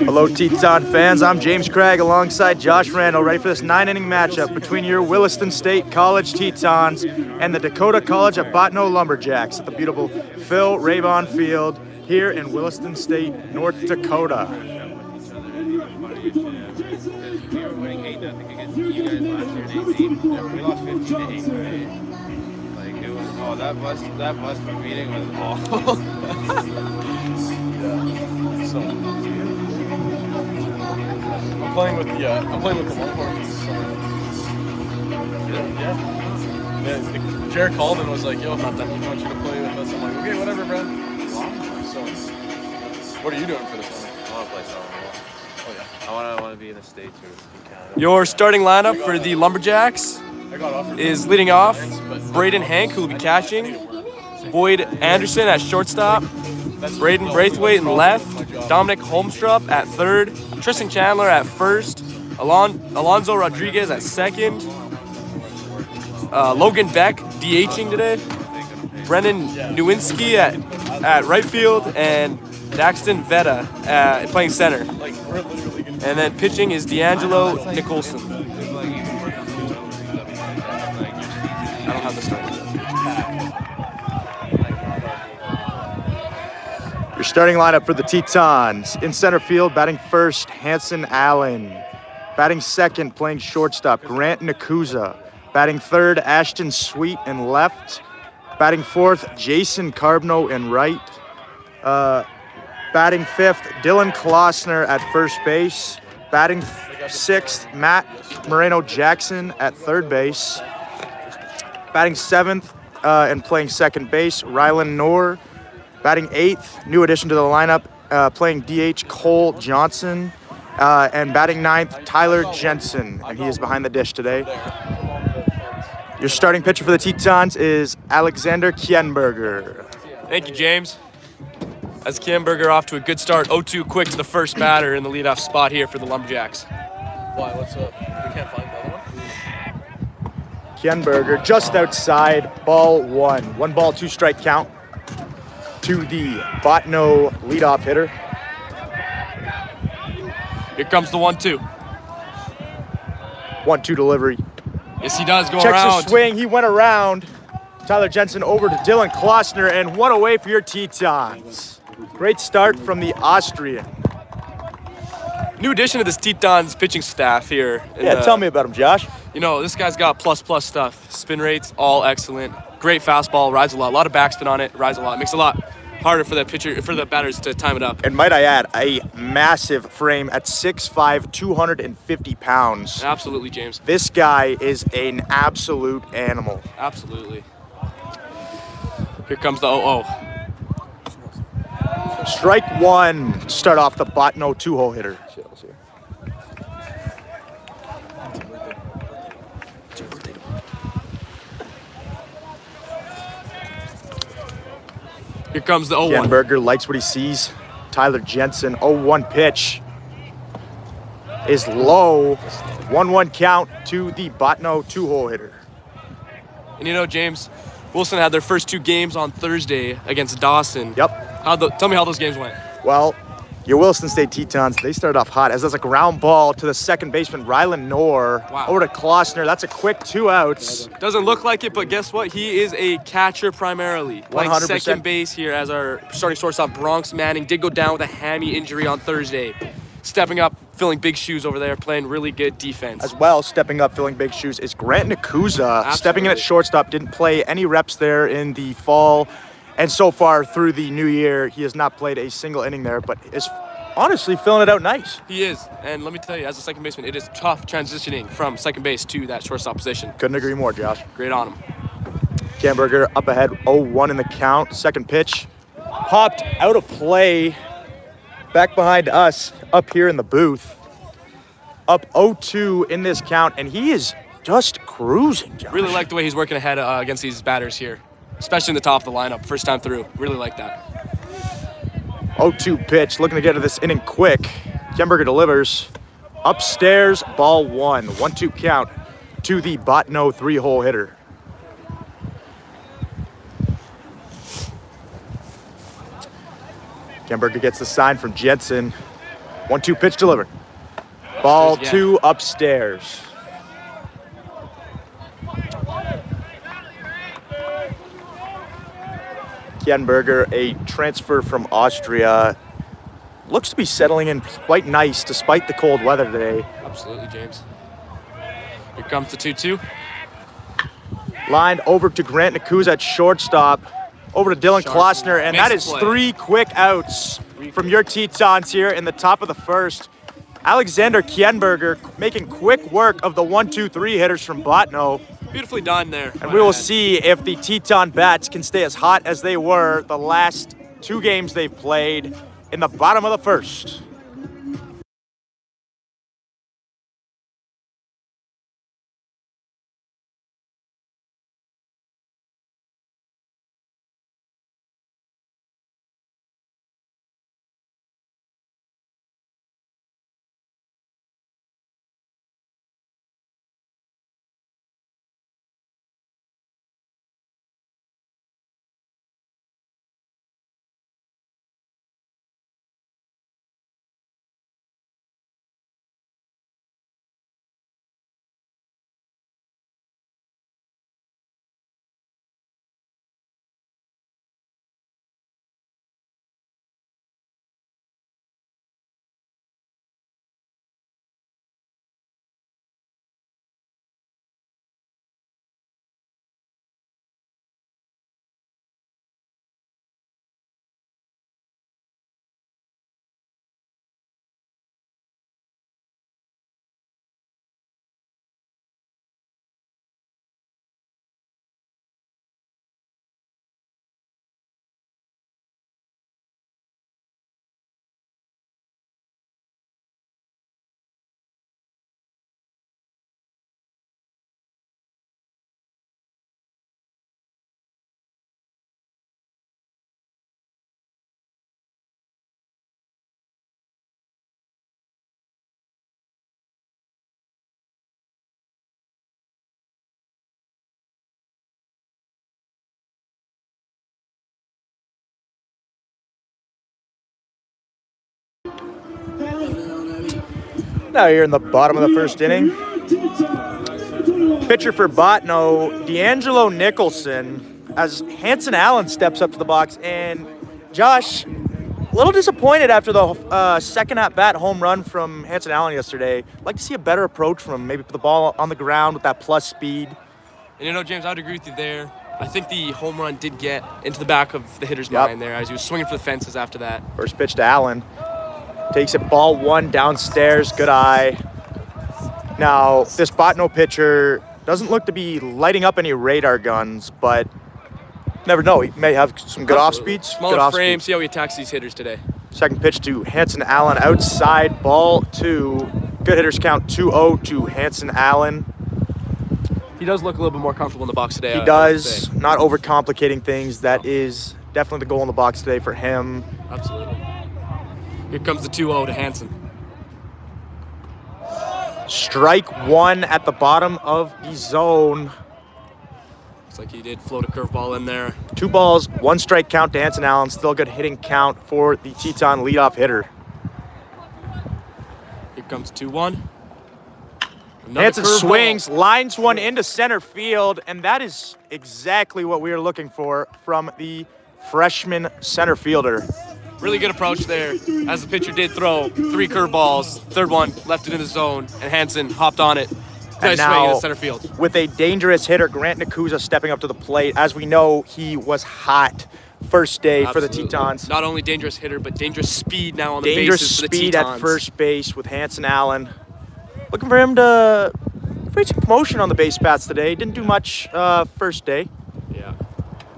Hello, Teton fans. I'm James Craig alongside Josh Randall, ready for this 9-inning matchup between your Williston State College Tetons and the Dakota College of Bottineau Lumberjacks at the beautiful Phil Rabon Field here in Williston State, North Dakota. We were winning 8-0 against you guys last year in AC. We lost 15-8. Like it was, that bus meeting was awful. So I'm playing with the Longhorns. Yeah. Jared Calden was like, "Yo, I want you to play with us." I'm like, "Okay, whatever, bro." So, what are you doing for this one? I want to play softball. Oh yeah. I want to be in the States or Canada. Your starting lineup for the Lumberjacks is leading off Braden Hank, who will be catching, Boyd Anderson at shortstop, Braden Braithwaite in left, Dominic Holmstrup at third, Tristan Chandler at first, Alonzo Rodriguez at second, Logan Beck DHing today, Brennan Nowinski at right field, and Daxton Vetta playing center. And then pitching is D'Angelo Nicholson. I don't have the starting. Your starting lineup for the Tetons. In center field, batting first, Hanson Allen. Batting second, playing shortstop, Grant Nakuza. Batting third, Ashton Sweet in left. Batting fourth, Jason Carbno in right. Batting fifth, Dylan Klossner at first base. Batting sixth, Matt Moreno-Jackson at third base. Batting seventh and playing second base, Rylan Knorr. Batting eighth, new addition to the lineup, playing DH, Cole Johnson. And batting ninth, Tyler Jensen, and he is behind the dish today. Your starting pitcher for the Tetons is Alexander Kienberger. Thank you, James. As Kienberger off to a good start, 0-2 quick to the first batter in the leadoff spot here for the Lumberjacks. Why? What's up? We can't find the other one. Kienberger just outside, ball one. 1-2 strike count to the Bottineau leadoff hitter. Here comes the 1-2. 1-2 delivery. Yes, he does go Checks around. his swing, he went around. Tyler Jensen over to Dylan Klossner, and one away for your Tetons. Great start from the Austrian. New addition to this Tetons pitching staff here. Tell me about him, Josh. You know, this guy's got plus stuff. Spin rates, all excellent. Great fastball, rides a lot of backspin on it, rides a lot. Makes it a lot harder for the batters to time it up. And might I add, a massive frame at 6'5", 250 pounds. Absolutely, James. This guy is an absolute animal. Absolutely. Here comes the 0-0. Strike one to start off the Bottineau two-hole hitter. Here comes the 0-1. Kienberger likes what he sees. Tyler Jensen, 0-1 pitch is low. 1-1 count to the Bottineau two-hole hitter. And you know, James, Wilson had their first two games on Thursday against Dawson. Yep. Tell me how those games went. Well, your Williston State Tetons, they started off hot as that's a ground ball to the second baseman, Rylan Knorr. Wow. Over to Klossner. That's a quick 2 outs. Doesn't look like it, but guess what? He is a catcher primarily. Playing 100%. second base here as our starting shortstop, Bronx Manning, did go down with a hammy injury on Thursday. Stepping up, filling big shoes over there, playing really good defense. As well, stepping up, filling big shoes is Grant Nakuza. Stepping in at shortstop, didn't play any reps there in the fall. And so far through the new year, he has not played a single inning there, but is honestly filling it out nice. He is. And let me tell you, as a second baseman, it is tough transitioning from second base to that shortstop position. Couldn't agree more, Josh. Great on him. Kienberger up ahead, 0-1 in the count. Second pitch, popped out of play. Back behind us, up here in the booth. Up 0-2 in this count, and he is just cruising, Josh. Really like the way he's working ahead against these batters here, especially in the top of the lineup, first time through. Really like that. 0-2 pitch, looking to get to this inning quick. Kienberger delivers. Upstairs, ball one. 1-2 count to the Bottineau three-hole hitter. Kienberger gets the sign from Jensen. 1-2 pitch delivered. Ball 2 upstairs. Kienberger, a transfer from Austria, looks to be settling in quite nice despite the cold weather today. Absolutely, James. Here comes the 2-2. Lined over to Grant Nakuza at shortstop. Over to Dylan Klossner, and that is 3 quick outs from your Tetons here in the top of the first. Alexander Kienberger making quick work of the 1-2-3 hitters from Botno. Beautifully done there. And we will see if the Teton bats can stay as hot as they were the last 2 games they've played in the bottom of the first. Now here in the bottom of the first inning. Pitcher for Botno, D'Angelo Nicholson, as Hanson Allen steps up to the box. And Josh, a little disappointed after the second at-bat home run from Hanson Allen yesterday. Like to see a better approach from him, maybe put the ball on the ground with that plus speed. And you know, James, I would agree with you there. I think the home run did get into the back of the hitter's mind there as he was swinging for the fences after that. First pitch to Allen. Takes it ball 1 downstairs, good eye. Now, this Botno pitcher doesn't look to be lighting up any radar guns, but never know. He may have some good off speeds. Smaller frame, see how he attacks these hitters today. Second pitch to Hanson Allen outside, ball 2. Good hitters count 2-0 to Hanson Allen. He does look a little bit more comfortable in the box today. He does, not overcomplicating things. That is definitely the goal in the box today for him. Absolutely. Here comes the 2-0 to Hanson. Strike 1 at the bottom of the zone. Looks like he did float a curveball in there. 2 balls, 1 strike count to Hanson Allen. Still a good hitting count for the Teton leadoff hitter. Here comes 2-1. Hanson swings, lines one into center field, and that is exactly what we are looking for from the freshman center fielder. Really good approach there, as the pitcher did throw 3 curveballs. Third one left it in the zone, and Hanson hopped on it. Nice swing in center field. With a dangerous hitter, Grant Nakuza stepping up to the plate. As we know, he was hot first day for the Tetons. Not only dangerous hitter, but dangerous speed now on the dangerous bases for the speed Tetons. At first base with Hanson Allen. Looking for him to create some commotion on the base paths today. Didn't do much first day. Yeah.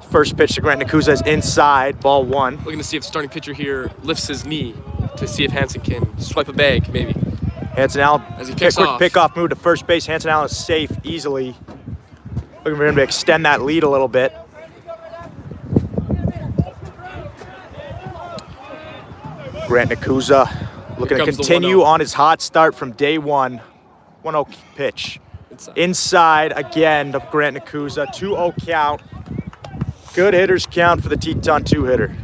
First pitch to Grant Nakuza is inside, ball 1. Looking to see if the starting pitcher here lifts his knee to see if Hanson can swipe a bag, maybe. Hanson Allen, as he picks off. Quick pickoff move to first base. Hanson Allen is safe easily. Looking for him to extend that lead a little bit. Grant Nakuza looking to continue on his hot start from day 1. 1-0 pitch. Inside again to Grant Nakuza. 2-0 count. Good hitters count for the Teton 2 hitter.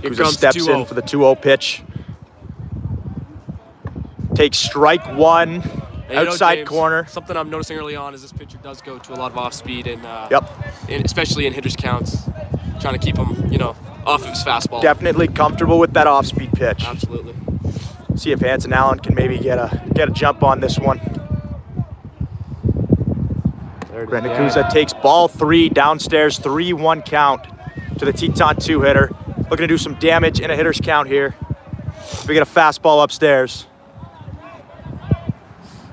Kuza comes steps the 2-0. in for the 2-0 pitch. Takes strike one, And you know, outside James, corner. Something I'm noticing early on is this pitcher does go to a lot of off speed and Yep. especially in hitters counts, trying to keep him, off of his fastball. Definitely comfortable with that off-speed pitch. Absolutely. See if Hanson Allen can maybe get a jump on this one. Brandon Kuza takes ball 3 downstairs, 3-1 count to the Teton 2-hitter. Looking to do some damage in a hitter's count here. We get a fastball upstairs.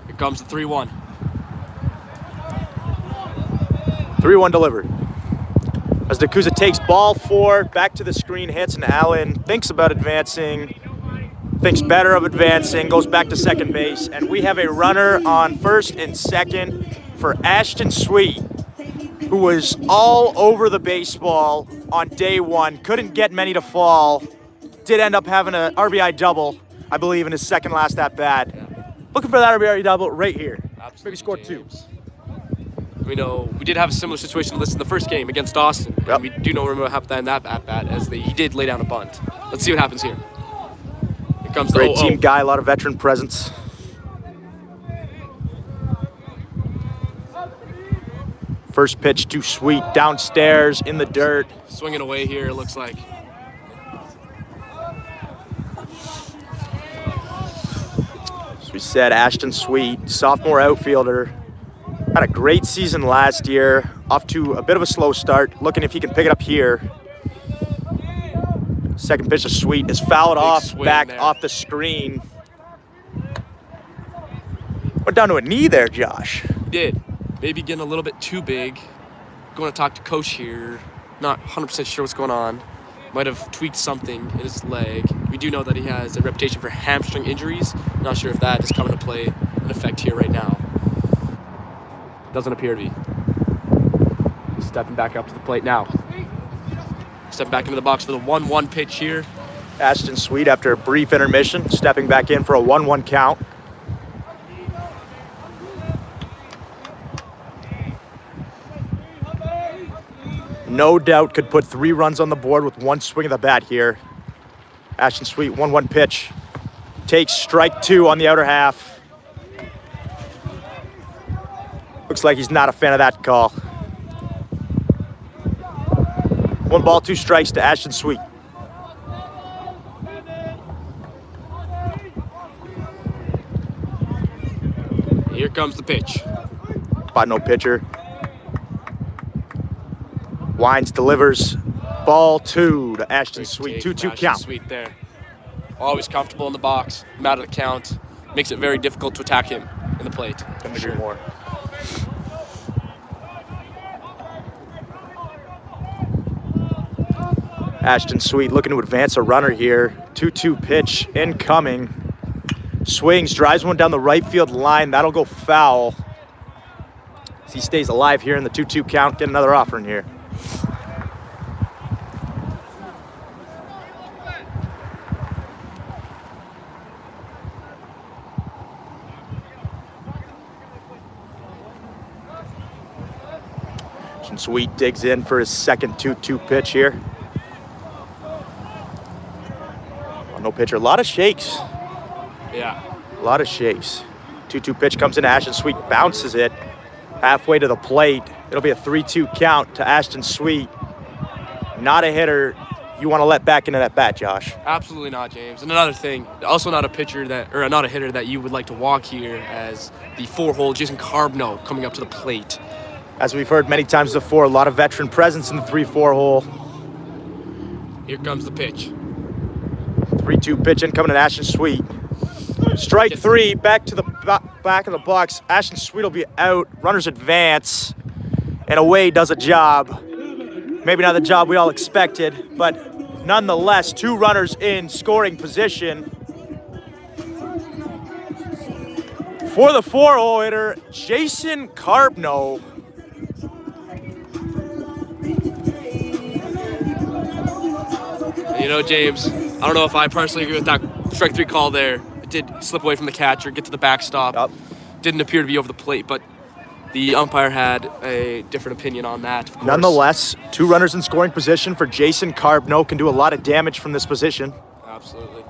Here comes the 3-1. 3-1 delivered. As Nakuza takes ball 4, back to the screen, Hanson Allen thinks about advancing, thinks better of advancing, goes back to second base, and we have a runner on first and second for Ashton Sweet, who was all over the baseball on day 1, couldn't get many to fall, did end up having an RBI double, I believe, in his second last at-bat. Looking for that RBI double right here. Absolutely, Maybe score James. 2. We know we did have a similar situation to this in the first game against Austin. Yep. And we do know what happened in that at-bat as he did lay down a bunt. Let's see what happens here. Here comes the Great 0-0. team guy, a lot of veteran presence. First pitch to Sweet, downstairs in the dirt. Swinging away here, it looks like. As we said, Ashton Sweet, sophomore outfielder, had a great season last year, off to a bit of a slow start, looking if he can pick it up here. Second pitch to Sweet is fouled off, swing back there. off the screen. Went down to a knee there, Josh. He did. Maybe getting a little bit too big. Going to talk to coach here. Not 100% sure what's going on. Might have tweaked something in his leg. We do know that he has a reputation for hamstring injuries. Not sure if that is coming to play an effect here right now. Doesn't appear to be. He's stepping back up to the plate now. Stepping back into the box for the 1-1 pitch here. Ashton Sweet, after a brief intermission, stepping back in for a 1-1 count. No doubt could put 3 runs on the board with one swing of the bat here. Ashton Sweet, 1-1 pitch. Takes strike 2 on the outer half. Looks like he's not a fan of that call. 1 ball, 2 strikes to Ashton Sweet. Here comes the pitch. By no pitcher. Wines delivers. Ball 2 to Ashton Sweet. 2-2 count. Sweet there. Always comfortable in the box. I'm out of the count. Makes it very difficult to attack him in the plate. Couldn't agree more. Ashton Sweet looking to advance a runner here. 2-2 pitch incoming. Swings, drives one down the right field line. That'll go foul. As he stays alive here in the 2-2 count. Get another offering here. Ashton Sweet digs in for his second 2-2 pitch here. No pitcher, a lot of shakes. Yeah. A lot of shakes. 2-2 pitch comes in. Ashton Sweet bounces it halfway to the plate. It'll be a 3-2 count to Ashton Sweet. Not a hitter you want to let back into that bat, Josh. Absolutely not, James. And another thing, also not a hitter that you would like to walk here as the 4-hole Jason Carbno coming up to the plate. As we've heard many times before, a lot of veteran presence in the 3-4 hole. Here comes the pitch. 3-2 pitch incoming at Ashton Sweet. Strike 3, back to the back of the box. Ashton Sweet will be out. Runners advance. And away does a job. Maybe not the job we all expected, but nonetheless, 2 runners in scoring position. For the 4-hole hitter, Jason Carbno. You know, James, I don't know if I personally agree with that strike 3 call there. It did slip away from the catcher, get to the backstop. Yep. Didn't appear to be over the plate, but The umpire had a different opinion on that, of course. Nonetheless, 2 runners in scoring position for Jason Carbno. Can do a lot of damage from this position. Absolutely.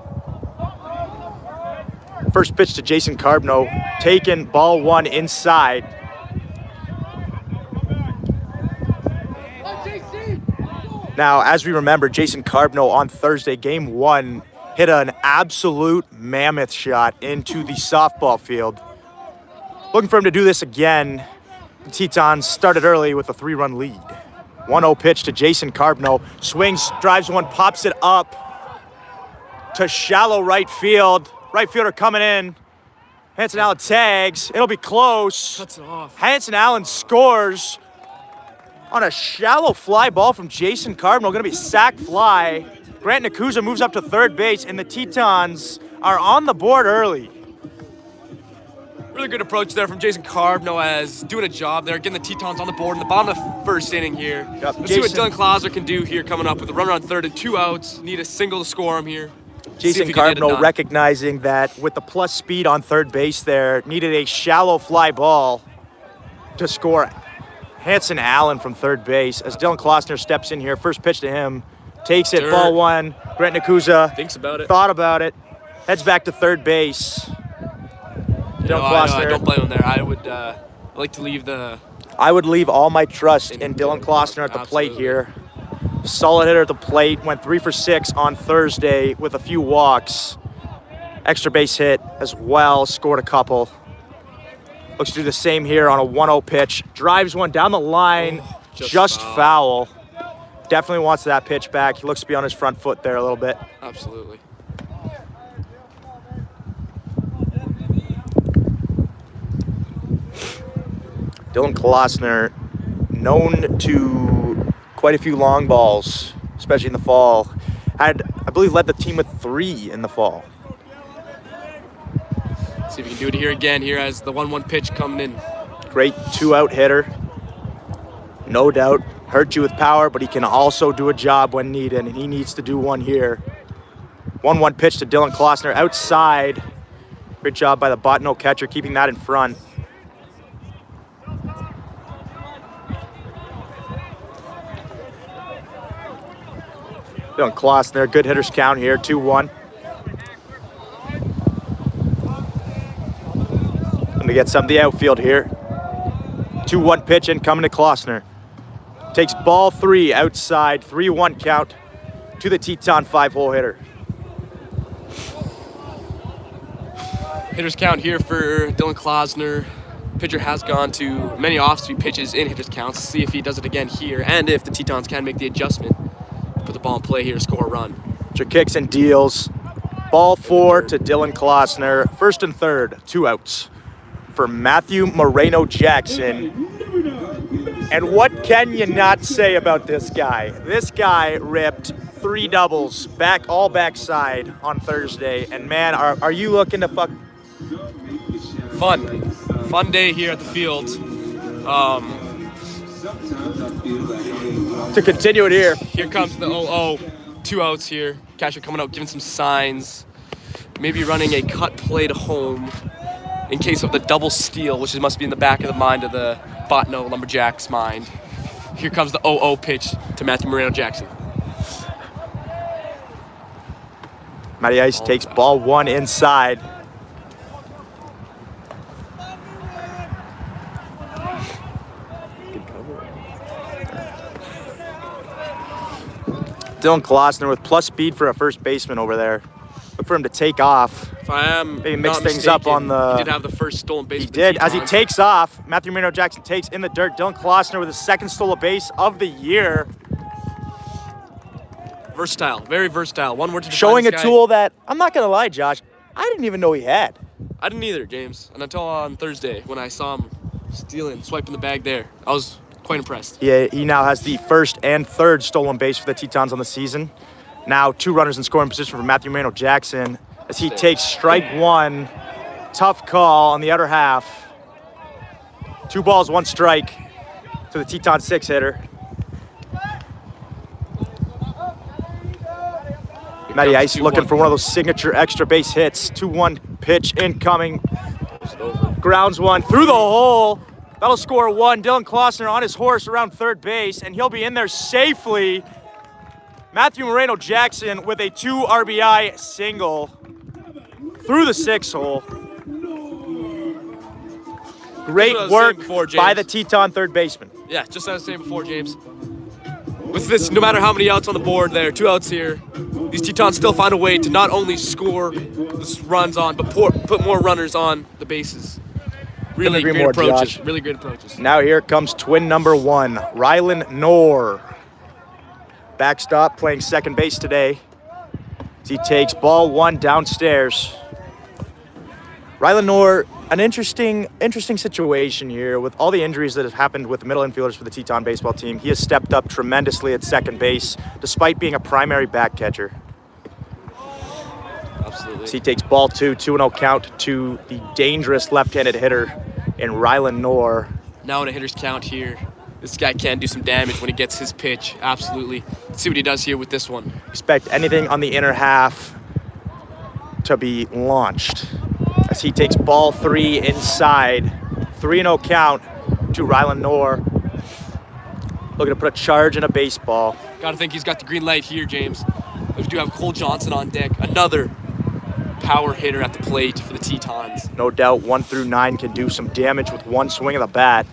First pitch to Jason Carbno, taken, ball 1 inside. Now, as we remember, Jason Carbno on Thursday, game 1, hit an absolute mammoth shot into the softball field. Looking for him to do this again. The Tetons started early with a 3-run lead. 1-0 pitch to Jason Carbno. Swings, drives one, pops it up to shallow right field. Right fielder coming in. Hanson Allen tags. It'll be close. Cuts it off. Hanson Allen scores on a shallow fly ball from Jason Carbno. Going to be sac fly. Grant Nakuza moves up to third base, and the Tetons are on the board early. Really good approach there from Jason Carbno as doing a job there, getting the Tetons on the board in the bottom of the first inning here. Yep, Let's see what Dylan Klausner can do here coming up with a runner on third and 2 outs. Need a single to score him here. Jason Carbno recognizing that with the plus speed on third base there, needed a shallow fly ball to score Hanson Allen from third base as Dylan Klausner steps in here. First pitch to him, takes it, ball 1. Grant Nakuza thinks about it, thought about it, heads back to third base. Dylan Klausner. I don't blame him there. I would like to leave I would leave all my trust in Dylan Klausner at the plate here. Solid hitter at the plate, went 3 for 6 on Thursday with a few walks. Extra base hit as well, scored a couple. Looks to do the same here on a 1-0 pitch. Drives one down the line, just foul. Definitely wants that pitch back. He looks to be on his front foot there a little bit. Absolutely. Dylan Klausner, known to quite a few long balls, especially in the fall. Had, I believe, led the team with 3 in the fall. See if we can do it here again, here as the 1-1 pitch coming in. Great 2-out hitter. No doubt, hurt you with power, but he can also do a job when needed, and he needs to do one here. 1-1 pitch to Dylan Klausner outside. Great job by the Botno catcher, keeping that in front. Dylan Klausner, good hitters count here, 2-1. Gonna get some of the outfield here. 2-1 pitch in coming to Klausner. Takes ball 3 outside, 3-1 count to the Teton 5-hole hitter. Hitters count here for Dylan Klausner. Pitcher has gone to many off-speed pitches in hitters counts. See if he does it again here, and if the Tetons can make the adjustment. Put the ball in play here to score a run. Pitcher kicks and deals. Ball 4 to Dylan Klausner. First and third, 2 outs for Matthew Moreno Jackson. And what can you not say about this guy? This guy ripped 3 doubles, all backside on Thursday. And man, are you looking to fuck? Fun day here at the field. To continue it here. Here comes the 0-0, 2 outs here. Catcher coming out, giving some signs. Maybe running a cut play to home in case of the double steal, which must be in the back of the mind of the Botno Lumberjacks mind. Here comes the 0-0 pitch to Matthew Moreno Jackson. Matty Ice takes ball 1 inside. Dylan Klausner with plus speed for a first baseman over there. Look for him to take off. If I am maybe mix not things mistaken, up on the. He did have the first stolen base. He did. As he takes off, Matthew Moreno Jackson takes in the dirt. Dylan Klausner with his 2nd stolen base of the year. Versatile, very versatile. One word to define showing this a guy. tool that I'm not gonna lie, Josh. I didn't even know he had. I didn't either, James. And until on Thursday when I saw him swiping the bag there, I was quite impressed. Yeah, he now has the 1st and 3rd stolen base for the Tetons on the season. Now 2 runners in scoring position for Matthew Moreno Jackson as he takes strike 1. Tough call on the other half. 2 balls, 1 strike to the Teton 6 hitter. Matty Ice looking for one of those signature extra base hits. 2-1 pitch incoming. Grounds one through the hole. That'll score 1. Dylan Klossner on his horse around third base, and he'll be in there safely. Matthew Moreno-Jackson with a 2 RBI single through the 6 hole. Great work by the Teton third baseman. Yeah, just as I was saying before, James. With this, no matter how many outs on the board there, 2 outs here, these Tetons still find a way to not only score runs on, but put more runners on the bases. Really great approaches. Josh. Really great approaches. Now here comes twin number 1, Rylan Knorr. Backstop playing second base today. As he takes ball 1 downstairs. Rylan Knorr, an interesting situation here with all the injuries that have happened with the middle infielders for the Teton baseball team. He has stepped up tremendously at second base despite being a primary back catcher. Absolutely. So he takes ball 2, 2-0 count to the dangerous left-handed hitter in Rylan Knorr. Now in a hitter's count here, this guy can do some damage when he gets his pitch. Absolutely. Let's see what he does here with this one. Expect anything on the inner half to be launched. As he takes ball 3 inside. 3-0 count to Rylan Knorr. Looking to put a charge in a baseball. Gotta think he's got the green light here, James. We do have Cole Johnson on deck. Another power hitter at the plate for the Tetons. No doubt 1 through 9 can do some damage with 1 swing of the bat.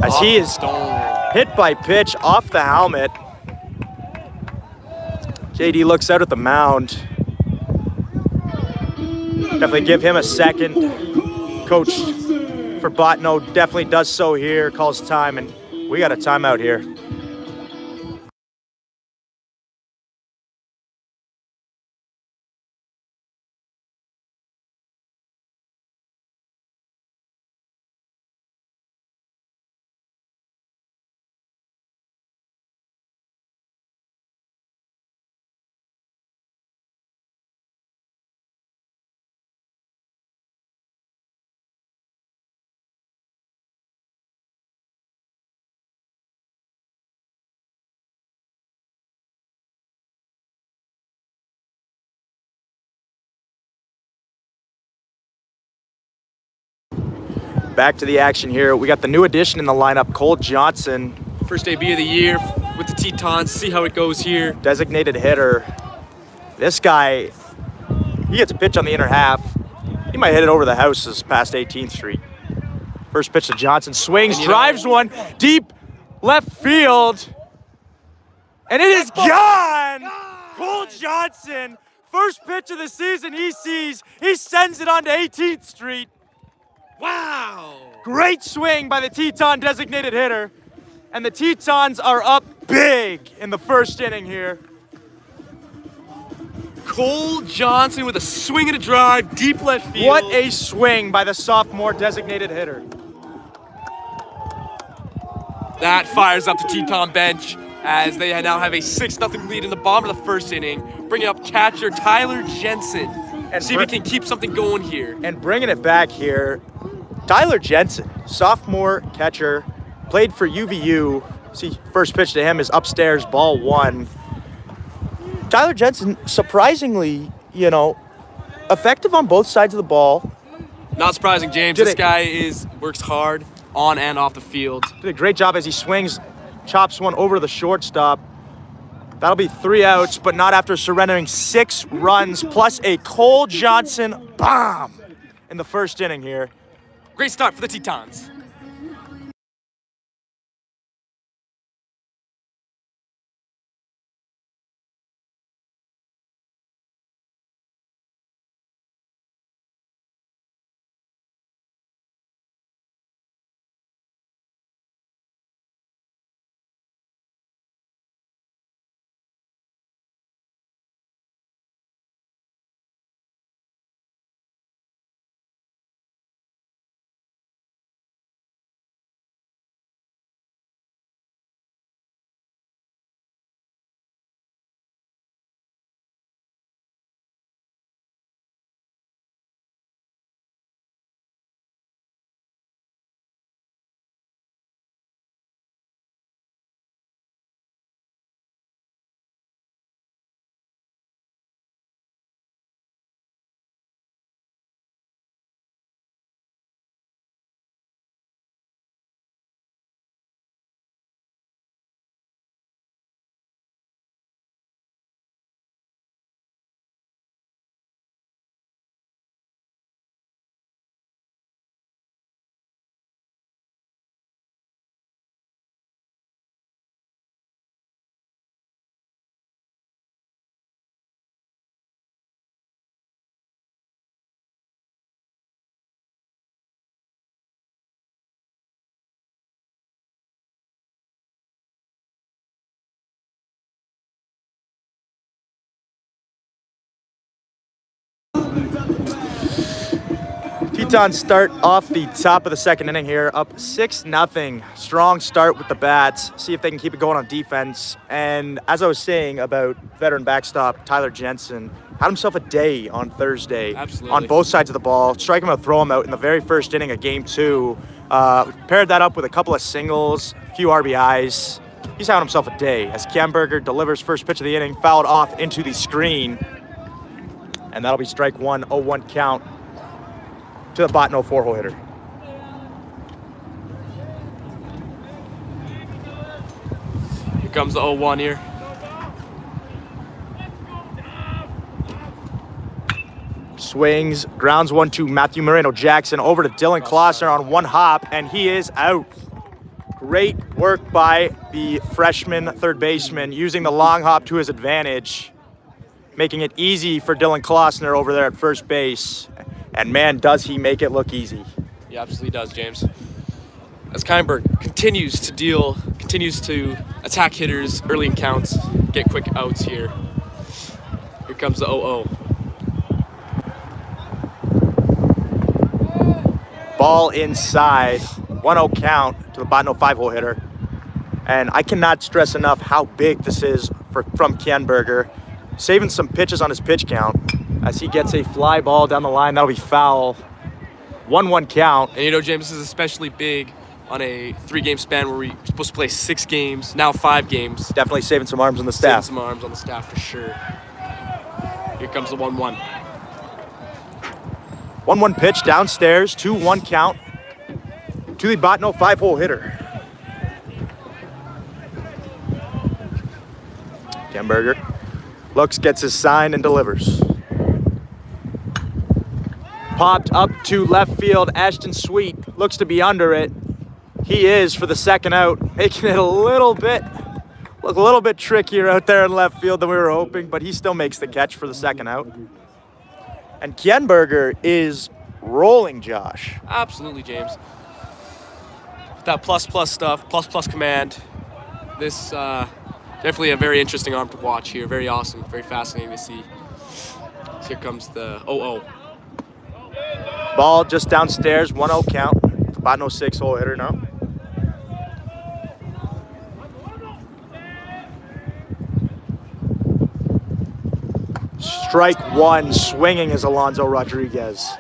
As he is hit by pitch off the helmet. JD looks out at the mound. Definitely give him a second. Coach for Botno definitely does so here, calls time, and we got a timeout here. Back to the action here. We got the new addition in the lineup, Cole Johnson. First debut of the year with the Tetons. See how it goes here. Designated hitter. This guy, he gets a pitch on the inner half. He might hit it over the houses past 18th Street. First pitch to Johnson. Swings, drives one. Deep left field. And it is gone! Cole Johnson, first pitch of the season he sees. He sends it on to 18th Street. Wow! Great swing by the Teton designated hitter. And the Tetons are up big in the first inning here. Cole Johnson with a swing and a drive, deep left field. What a swing by the sophomore designated hitter. That fires up the Teton bench as they now have a 6-0 lead in the bottom of the first inning, bringing up catcher Tyler Jensen. And see if he can keep something going here. And bringing it back here, Tyler Jensen, sophomore catcher, played for UVU. See, first pitch to him is upstairs, ball 1. Tyler Jensen, surprisingly, effective on both sides of the ball. Not surprising, James. This guy works hard on and off the field. Did a great job as he swings, chops one over the shortstop. That'll be 3 outs, but not after surrendering 6 runs plus a Cole Johnson bomb in the first inning here. Great start for the Tetons. Tetons start off the top of the second inning here, up 6-0. Strong start with the bats. See if they can keep it going on defense. And as I was saying about veteran backstop Tyler Jensen, had himself a day on Thursday. Absolutely. On both sides of the ball. Strike him out, throw him out in the very first inning of Game 2. Paired that up with a couple of singles, a few RBIs. He's having himself a day as Kienberger delivers first pitch of the inning, fouled off into the screen. And that'll be strike one, 0-1 count to the Botno 4-hole hitter. Here comes the 0-1 here. Swings, grounds one to Matthew Moreno-Jackson, over to Dylan Klossner on one hop, and he is out. Great work by the freshman third baseman, using the long hop to his advantage, making it easy for Dylan Klossner over there at first base. And man, does he make it look easy. He absolutely does, James. As Kienberger continues to attack hitters early in counts, get quick outs here. Here comes the 0-0. Ball inside, 1-0 count to the Botno 5-hole hitter. And I cannot stress enough how big this is from Kienberger. Saving some pitches on his pitch count as he gets a fly ball down the line. That'll be foul. 1-1 count. And you know, James, this is especially big on a 3-game span where we're supposed to play 6 games, now 5 games. Definitely saving some arms on the staff. Saving some arms on the staff for sure. Here comes the 1-1. 1-1 pitch downstairs, 2-1 count to the Botno 5-hole hitter. Kienberger looks, gets his sign, and delivers. Popped up to left field. Ashton Sweet looks to be under it. He is for the second out, making it look a little bit trickier out there in left field than we were hoping, but he still makes the catch for the second out. And Kienberger is rolling, Josh. Absolutely, James. With that plus stuff, plus command. This definitely a very interesting arm to watch here. Very awesome, very fascinating to see. So here comes the 0-0. Ball just downstairs, 1-0 count. Botno 6-hole hitter now. Strike one, swinging is Alonso Rodriguez.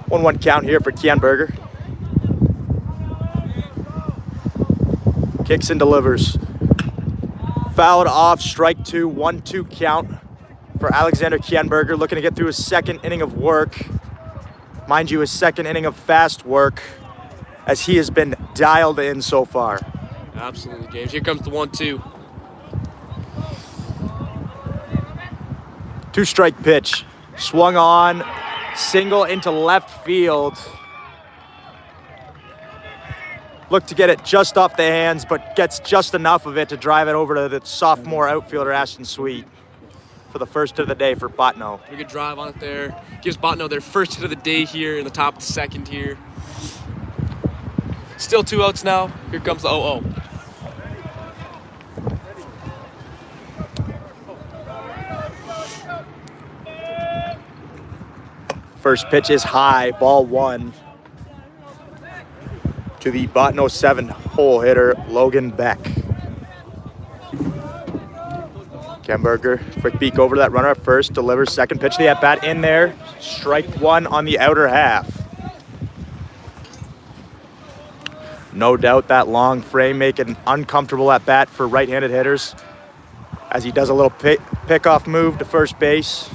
1-1 count here for Kienberger. Kicks and delivers. Fouled off, strike two, 1-2 count for Alexander Kienberger, looking to get through his second inning of work. Mind you, his second inning of fast work, as he has been dialed in so far. Absolutely, James. Here comes the 1-2. 2-strike pitch. Swung on, single into left field. Looked to get it just off the hands, but gets just enough of it to drive it over to the sophomore outfielder, Ashton Sweet, for the first hit of the day for Botno. We could drive on it there. Gives Botno their first hit of the day here in the top of the second here. Still 2 outs now. Here comes the 0-0. First pitch is high, ball 1 to the Botno 7-hole hitter, Logan Beck. Kienberger, quick peek over to that runner at first, delivers second pitch of the at-bat in there. Strike one on the outer half. No doubt that long frame making an uncomfortable at-bat for right-handed hitters as he does a little pick-off move to first base.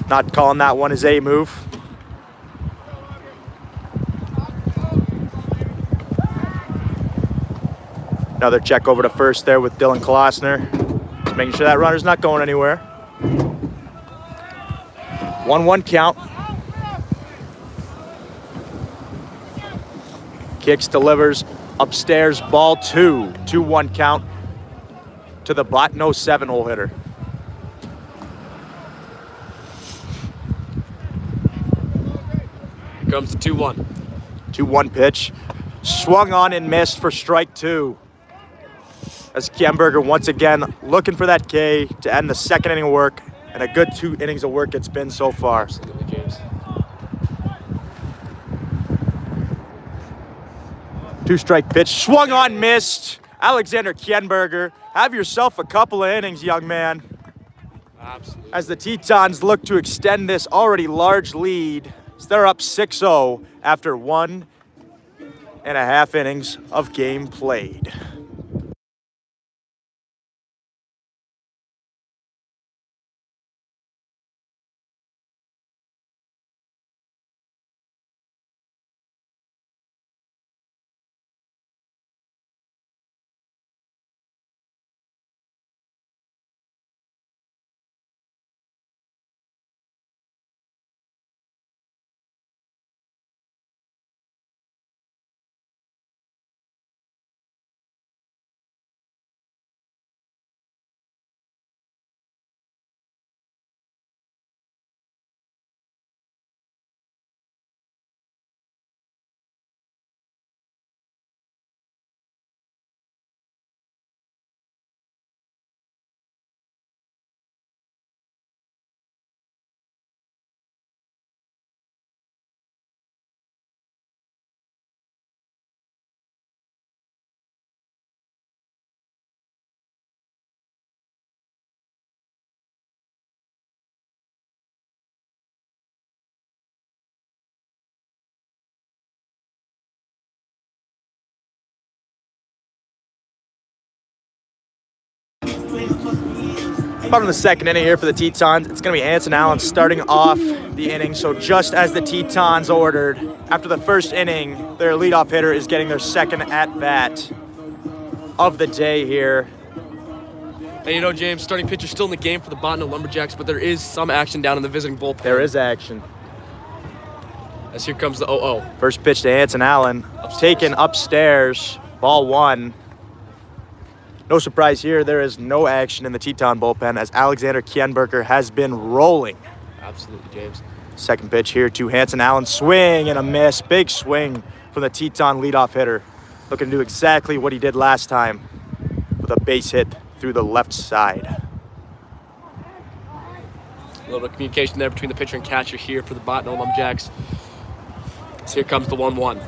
Not calling that one his A move. Another check over to first there with Dylan Klossner. Just making sure that runner's not going anywhere. 1-1 count. Kicks, delivers, upstairs, ball 2. 2-1 count to the Botno 7-hole hitter. Here comes the 2-1. 2-1 pitch. Swung on and missed for strike 2. As Kienberger once again looking for that K to end the second inning of work and a good 2 innings of work it's been so far. Absolutely, James. 2-strike pitch, swung on, missed. Alexander Kienberger, have yourself a couple of innings, young man. Absolutely. As the Tetons look to extend this already large lead, as they're up 6-0 after 1.5 innings of game played. Bottom of the second inning here for the Tetons. It's going to be Hanson Allen starting off the inning. So just as the Tetons ordered, after the first inning, their leadoff hitter is getting their second at-bat of the day here. And you know, James, starting pitcher still in the game for the Botno Lumberjacks, but there is some action down in the visiting bullpen. There is action. As here comes the 0-0. First pitch to Hanson Allen, taken upstairs, ball 1. No surprise here, there is no action in the Teton bullpen as Alexander Kienberger has been rolling. Absolutely, James. Second pitch here to Hanson Allen, swing and a miss. Big swing from the Teton leadoff hitter. Looking to do exactly what he did last time with a base hit through the left side. A little bit of communication there between the pitcher and catcher here for the Botno Lumberjacks. So here comes the 1-1.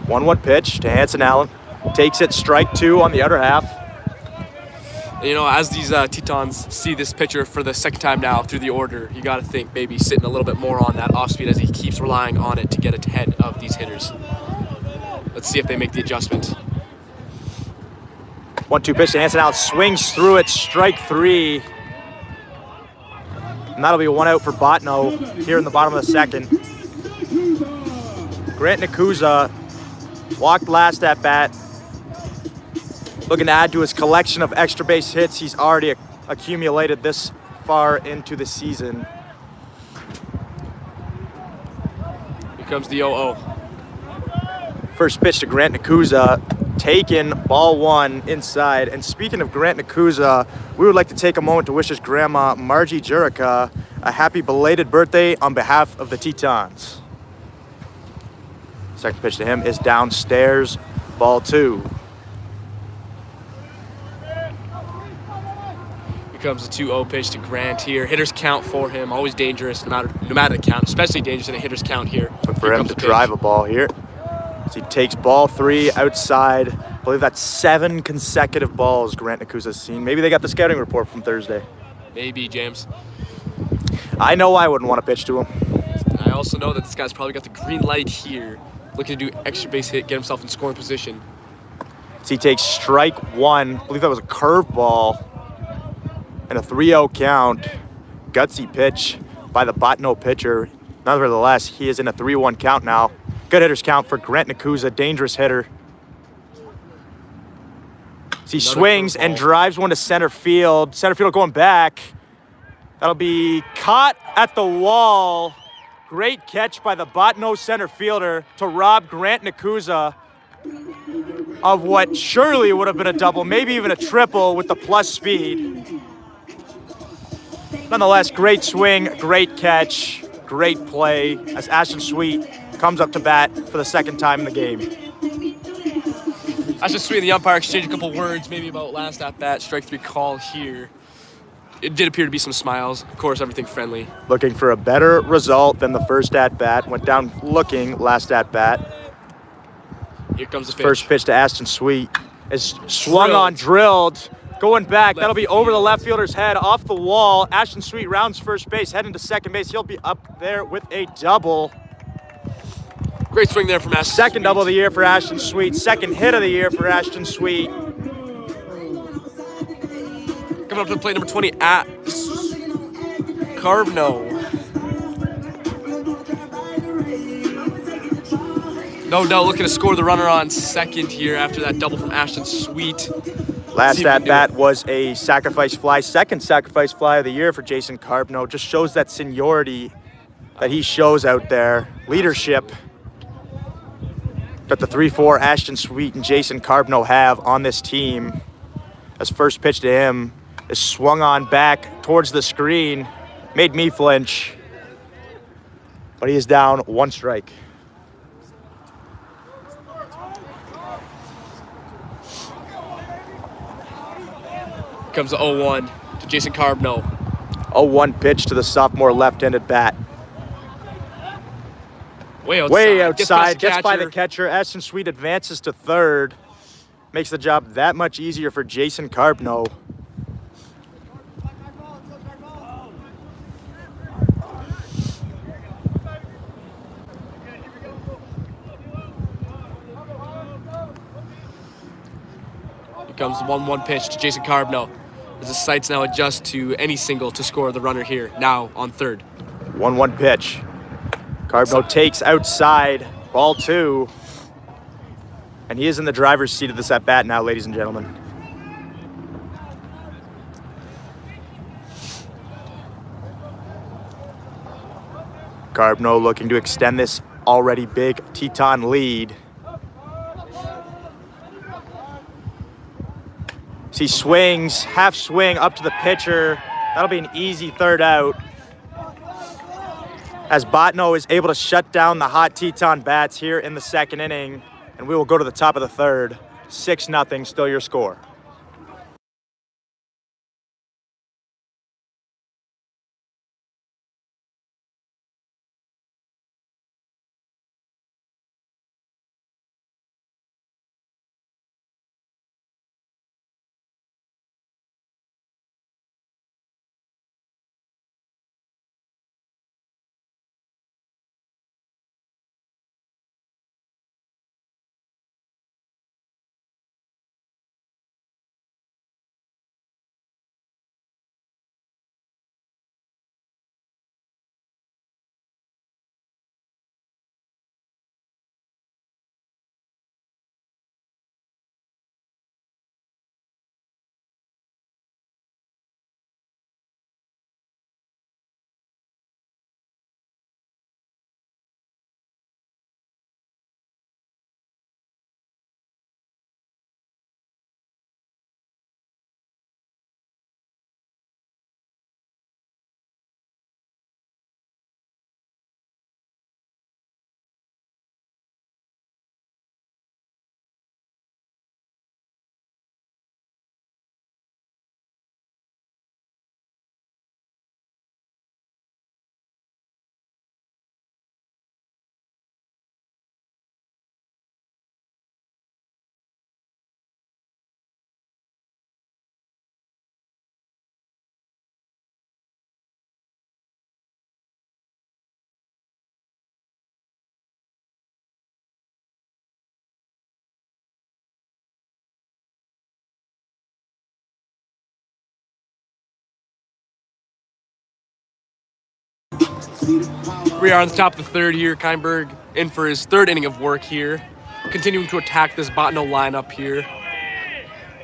1-1 pitch to Hanson Allen. Takes it, strike 2 on the other half. And, you know, as these Tetons see this pitcher for the second time now through the order, you got to think maybe sitting a little bit more on that off speed as he keeps relying on it to get ahead of these hitters. Let's see if they make the adjustment. 1-2 pitch to Hanson Allen, swings through it, strike 3. And that'll be 1 out for Botno here in the bottom of the second. Grant Nakuza walked last at bat. Looking to add to his collection of extra base hits he's already accumulated this far into the season. Here comes the 0-0. First pitch to Grant Nakuza, taken, ball 1 inside. And speaking of Grant Nakuza, we would like to take a moment to wish his grandma, Margie Jurica, a happy belated birthday on behalf of the Tetons. Second pitch to him is downstairs, ball 2. Comes the 2-0 pitch to Grant here. Hitter's count for him, always dangerous, no matter the count, especially dangerous in a hitter's count here. Look for him to drive a ball here. So he takes ball 3 outside. I believe that's 7 consecutive balls Grant Nakuza's seen. Maybe they got the scouting report from Thursday. Maybe, James. I know I wouldn't want to pitch to him. I also know that this guy's probably got the green light here, looking to do extra base hit, get himself in scoring position. So he takes strike 1. I believe that was a curveball. And a 3-0 count. Gutsy pitch by the Botno pitcher. Nevertheless, he is in a 3-1 count now. Good hitter's count for Grant Nakuza, dangerous hitter. He swings and drives one to center field. Center field going back. That'll be caught at the wall. Great catch by the Botno center fielder to rob Grant Nakuza of what surely would have been a double, maybe even a triple with the plus speed. Nonetheless, great swing, great catch, great play as Ashton Sweet comes up to bat for the second time in the game. Ashton Sweet and the umpire exchange a couple words maybe about last at bat, strike 3 call here. it did appear to be some smiles. Of course, everything friendly. Looking for a better result than the first at-bat. Went down looking last at-bat. Here comes the pitch. First pitch to Ashton Sweet is swung on, drilled. Going back, that'll be over the left fielder's head, off the wall. Ashton Sweet rounds first base, heading to second base. He'll be up there with a double. Great swing there from Ashton Second Sweet. double of the year for Ashton Sweet. Second hit of the year for Ashton Sweet. Coming up to the plate, number 20, at Carbno. No doubt looking to score the runner on second here after that double from Ashton Sweet. Last at-bat was a sacrifice fly, second sacrifice fly of the year for Jason Carbno. Just shows that seniority that he shows out there, leadership that the 3-4 Ashton Sweet and Jason Carbno have on this team. As first pitch to him is swung on back towards the screen, made me flinch, but he is down 1 strike. Comes the 0-1 to Jason Carbno. 0-1 pitch to the sophomore left-handed bat. Way outside. Gets by the catcher. Ashton Sweet advances to third. Makes the job that much easier for Jason Carbno. Here comes the 1-1 pitch to Jason Carbno. As the sights now adjust to any single to score the runner here, now on third. 1-1 pitch. Carbno takes outside, ball 2. And he is in the driver's seat of this at-bat now, ladies and gentlemen. Carbno looking to extend this already big Teton lead. He swings, half swing up to the pitcher. That'll be an easy third out. As Botno is able to shut down the hot Teton bats here in the second inning. And we will go to the top of the third. 6-0, still your score. We are on the top of the third here. Keinberg in for his third inning of work here. Continuing to attack this Botno lineup here.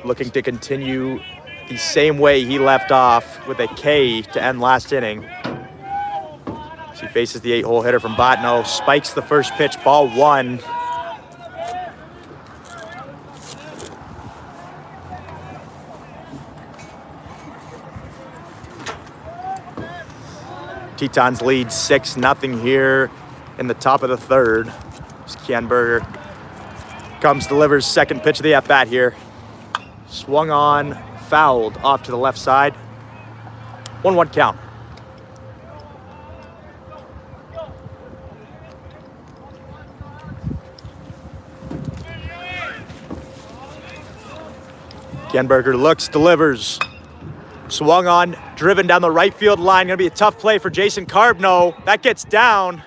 Looking to continue the same way he left off with a K to end last inning. As he faces the 8-hole hitter from Botno. Spikes the first pitch, ball 1. Tetons lead 6-0 here in the top of the third. Kienberger comes, delivers second pitch of the at-bat here. Swung on, fouled off to the left side. 1-1 count. Kienberger looks, delivers. Swung on, driven down the right field line. Gonna be a tough play for Jason Carbno. That gets down.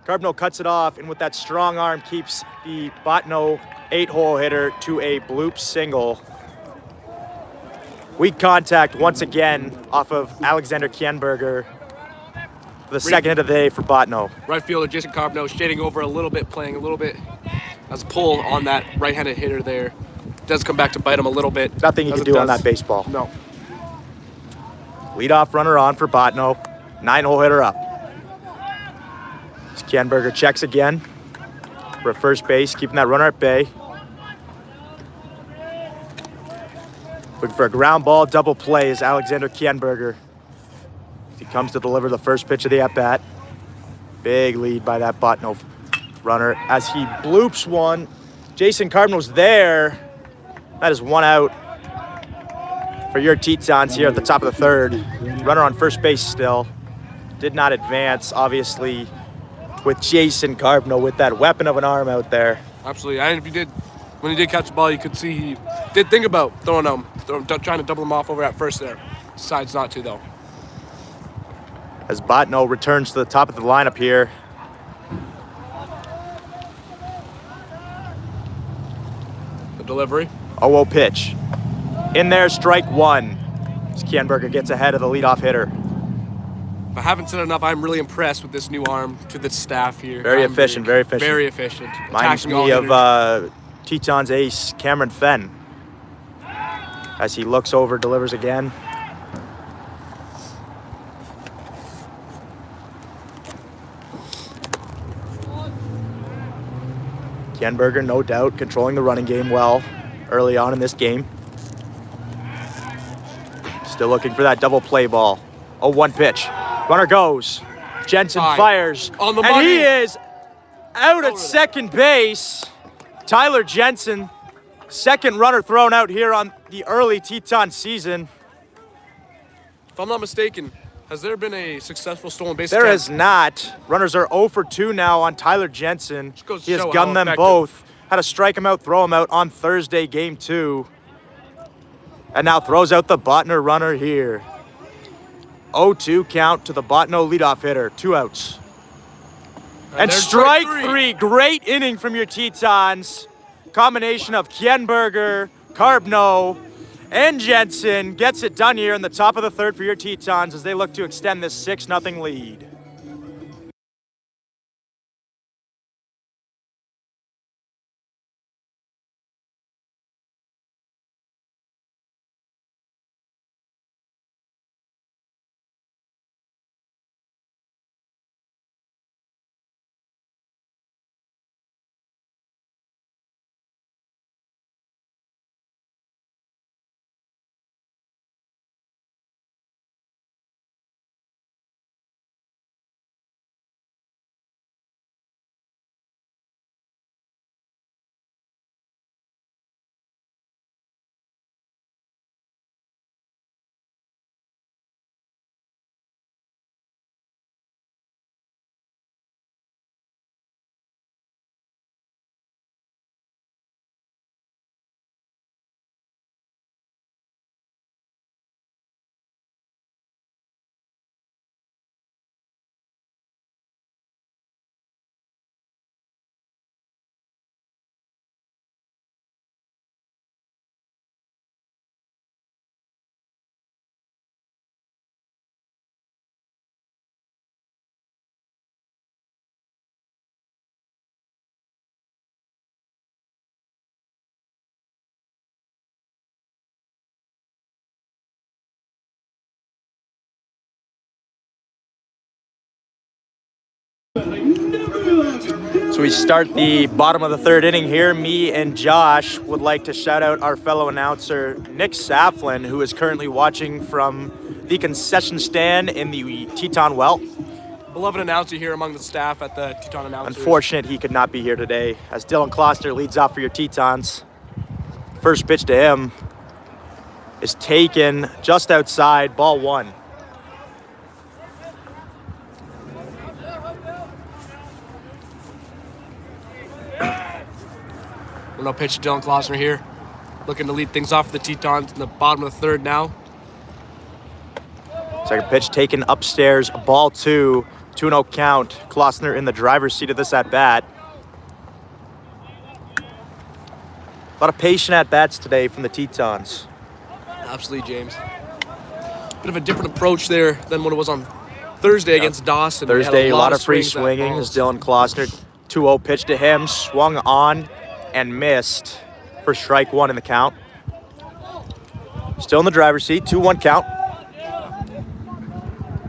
Carbno cuts it off, and with that strong arm, keeps the Botno 8-hole hitter to a bloop single. Weak contact once again off of Alexander Kienberger. The second hit of the day for Botno. Right fielder Jason Carbno shading over a little bit, playing a little bit as a pull on that right-handed hitter there. Does come back to bite him a little bit. Nothing you can do on that baseball. No. Leadoff runner on for Botno. 9-hole hitter up. Kienberger checks again for first base, keeping that runner at bay. Looking for a ground ball double play is Alexander Kienberger. He comes to deliver the first pitch of the at-bat. Big lead by that Botno runner as he bloops one. Jason Carbno's there. That is 1 out for your Tetons here at the top of the third. Runner on first base still. Did not advance, obviously, with Jason Carbno with that weapon of an arm out there. Absolutely. And when he did catch the ball, you could see he did think about trying to double him off over at first there. Decides not to, though. As Botno returns to the top of the lineup here. The delivery. 0-0 pitch. In there, strike one. As Kienberger gets ahead of the leadoff hitter. If I haven't said enough, I'm really impressed with this new arm to the staff here. Very efficient. Very efficient. Reminds Attacking all me hitters. of Tetons ace Cameron Fenn. As he looks over, delivers again. Kienberger, no doubt, controlling the running game well early on in this game. Still looking for that double play ball. 0-1 pitch. Runner goes. Jensen fires. On the and money. he is out at second base. Tyler Jensen, second runner thrown out here on the early Teton season. If I'm not mistaken, has there been a successful stolen base There attempt? has not. Runners are 0 for 2 now on Tyler Jensen. goes to He has show gunned how them effective. both. Had to strike him out, throw him out on Thursday, game 2. And now throws out the Botner runner here. 0-2 count to the Botno leadoff hitter. 2 outs. And there's strike three. Great inning from your Tetons. Combination of Kienberger, Carbno, and Jensen gets it done here in the top of the third for your Tetons as they look to extend this 6-0 lead. So we start the bottom of the third inning here. Me and Josh would like to shout out our fellow announcer, Nick Saflin, who is currently watching from the concession stand in the Teton Well. Beloved announcer here among the staff at the Teton Announcers. Unfortunate he could not be here today as Dylan Kloster leads off for your Tetons. First pitch to him is taken just outside, ball 1. 1-0 pitch to Dylan Klossner here. Looking to lead things off for the Tetons in the bottom of the third now. Second pitch taken upstairs, ball 2, 2-0 count. Klossner in the driver's seat of this at-bat. A lot of patient at-bats today from the Tetons. Absolutely, James. Bit of a different approach there than what it was on Thursday against Dawson. Thursday, a lot of free swinging as Dylan Klossner. 2-0 pitch to him, swung on and missed for strike 1 in the count. Still in the driver's seat, 2-1 count.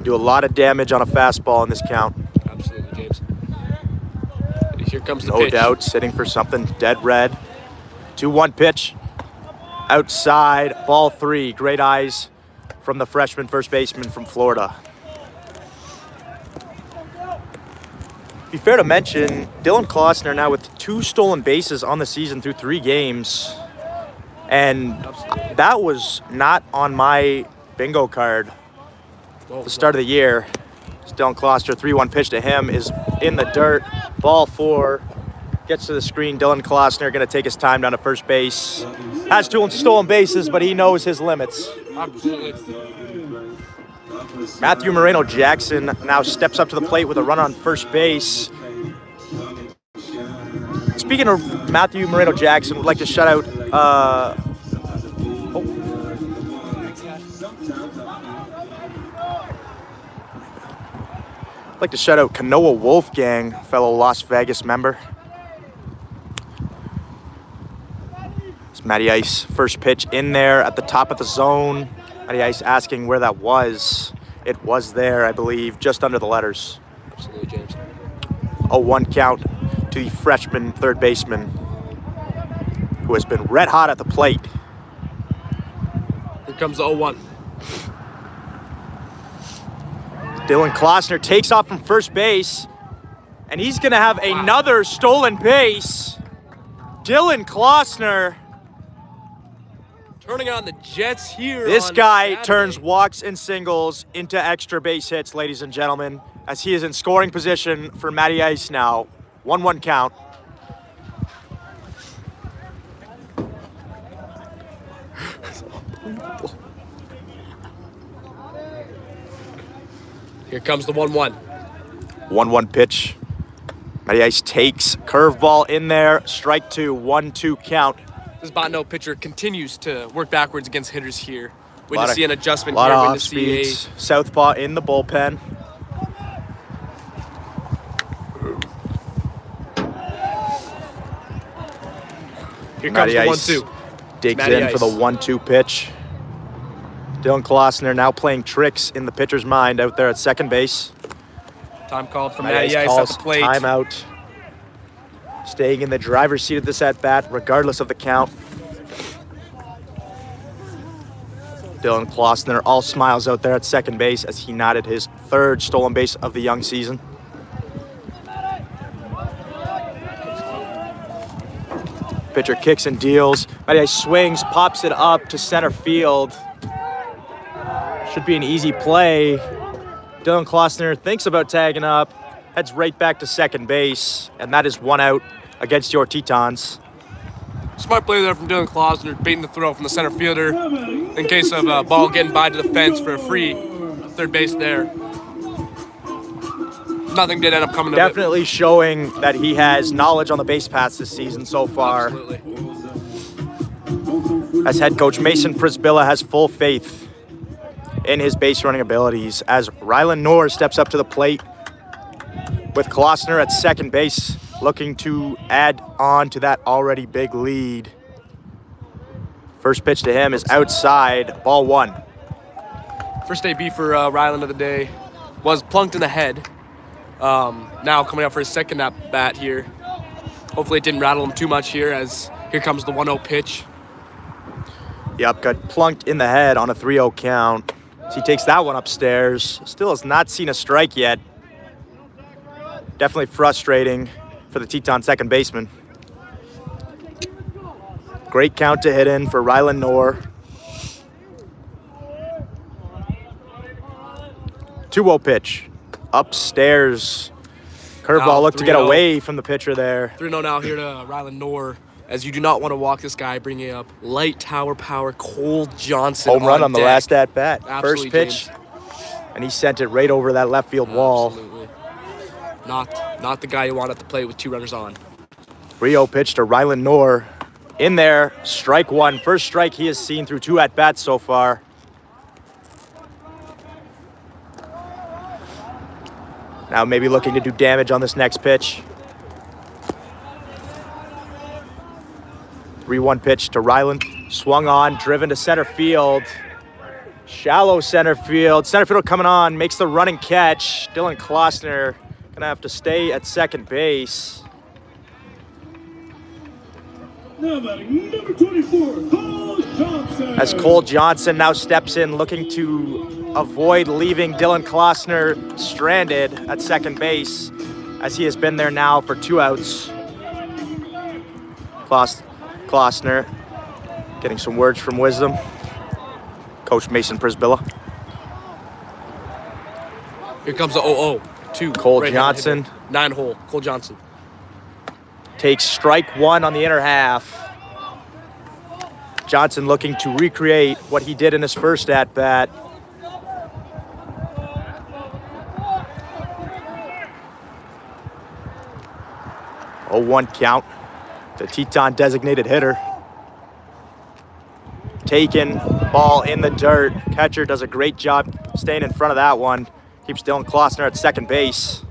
Do a lot of damage on a fastball in this count. Absolutely, James. And here comes the No pitch. doubt, sitting for something dead red. 2-1 pitch. Outside, ball 3. Great eyes from the freshman first baseman from Florida. Be fair to mention, Dylan Klossner now with 2 stolen bases on the season through 3 games. And that was not on my bingo card at the start of the year. Dylan Klossner, 3-1 pitch to him is in the dirt. Ball 4 gets to the screen. Dylan Klossner going to take his time down to first base. Has 2 stolen bases, but he knows his limits. Absolutely. Matthew Moreno-Jackson now steps up to the plate with a run on first base. Speaking of Matthew Moreno-Jackson, would like to shout out I'd like to shout out Kanoa Wolfgang, fellow Las Vegas member. It's Matty Ice, first pitch in there at the top of the zone. Matty Ice asking where that was. It was there, I believe, just under the letters. Absolutely, James. 0-1 count to the freshman third baseman, who has been red hot at the plate. Here comes the 0-1. Dylan Klossner takes off from first base, and he's going to have another stolen base. Dylan Klossner. Turning on the Jets here. This on guy Saturday. turns walks and singles into extra base hits, ladies and gentlemen, as he is in scoring position for Matty Ice now. 1-1 count. Here comes the 1-1. 1-1 pitch. Matty Ice takes curveball in there. Strike 2, 1-2 count. This Botno pitcher continues to work backwards against hitters here. We're Lot to of- see an adjustment lot here. of We're off to see speeds. Southpaw in the bullpen. Here comes Matty the Ice 1-2. digs Matty in for the Ice. 1-2 pitch. Dylan Klossner now playing tricks in the pitcher's mind out there at second base. Time called from Matty Matty Ice at calls the plate. timeout. Staying in the driver's seat of this at-bat, regardless of the count. Dylan Klossner all smiles out there at second base as he knotted his 3rd stolen base of the young season. Pitcher kicks and deals. Matty Ice swings, pops it up to center field. Should be an easy play. Dylan Klossner thinks about tagging up, heads right back to second base, and that is 1 out against your Tetons. Smart play there from Dylan Klossner, baiting the throw from the center fielder in case of a ball getting by to the fence for a free third base there. Nothing did end up coming of it. Definitely showing that he has knowledge on the base paths this season so far. Absolutely. As head coach Mason Prisbilla has full faith in his base running abilities as Rylan Knorr steps up to the plate with Klossner at second base, looking to add on to that already big lead. First pitch to him is outside, ball 1. First AB for Ryland of the day was plunked in the head. Now coming out for his second at bat here. Hopefully it didn't rattle him too much here as here comes the 1-0 pitch. Yep, got plunked in the head on a 3-0 count. So he takes that one upstairs. Still has not seen a strike yet. Definitely frustrating for the Teton second baseman. Great count to hit in for Rylan Knorr. 2-0 pitch. Upstairs. Curveball Now looked to get 3-0. away from the pitcher there. 3-0 now here to Ryland Knorr. as you do not want to walk this guy, bringing up light tower power, Cole Johnson. Home run on the deck. last at bat. Absolutely, First pitch, James. and he sent it right over that left field wall. Absolutely. Not the guy you want at the plate with 2 runners on. Rio pitch to Rylan Knorr. In there, strike 1. First strike he has seen through 2 at bats so far. Now maybe looking to do damage on this next pitch. 3-1 pitch to Rylan. Swung on, driven to center field. Shallow center field. Center fielder coming on, makes the running catch. Dylan Klossner gonna have to stay at second base. Now batting number 24, Cole Johnson. As Cole Johnson now steps in, looking to avoid leaving Dylan Klossner stranded at second base, as he has been there now for 2 outs. Klossner getting some words from wisdom. Coach Mason Prisbilla. Here comes the 0-0. 2. Cole Right-handed Johnson. hitter. 9-hole. Cole Johnson. Takes strike 1 on the inner half. Johnson looking to recreate what he did in his first at-bat. Oh, 1 count. The Teton designated hitter. Taken, ball in the dirt. Catcher does a great job staying in front of that one. Keeps Dylan Klossner at second base.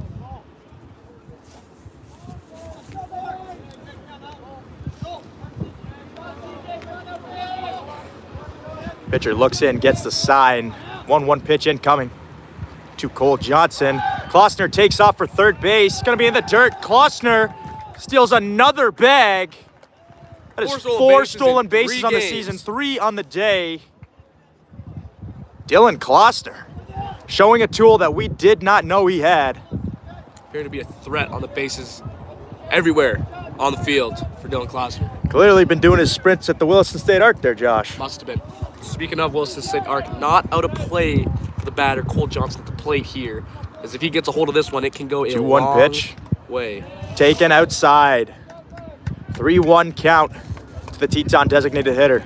Pitcher looks in, gets the sign. 1-1 pitch incoming to Cole Johnson. Klossner takes off for third base. He's gonna be in the dirt. Klossner steals another bag. That is 4 stolen bases on the season, 3 on the day. Dylan Klossner showing a tool that we did not know he had. Appearing to be a threat on the bases everywhere on the field for Dylan Klossner. Clearly been doing his sprints at the Williston State Arc there, Josh. Must have been. Speaking of Williston State Arc, not out of play for the batter, Cole Johnson at the plate here. As if he gets a hold of this one, it can go a 2-1 long pitch. way. Taken outside. 3-1 count to the Teton designated hitter.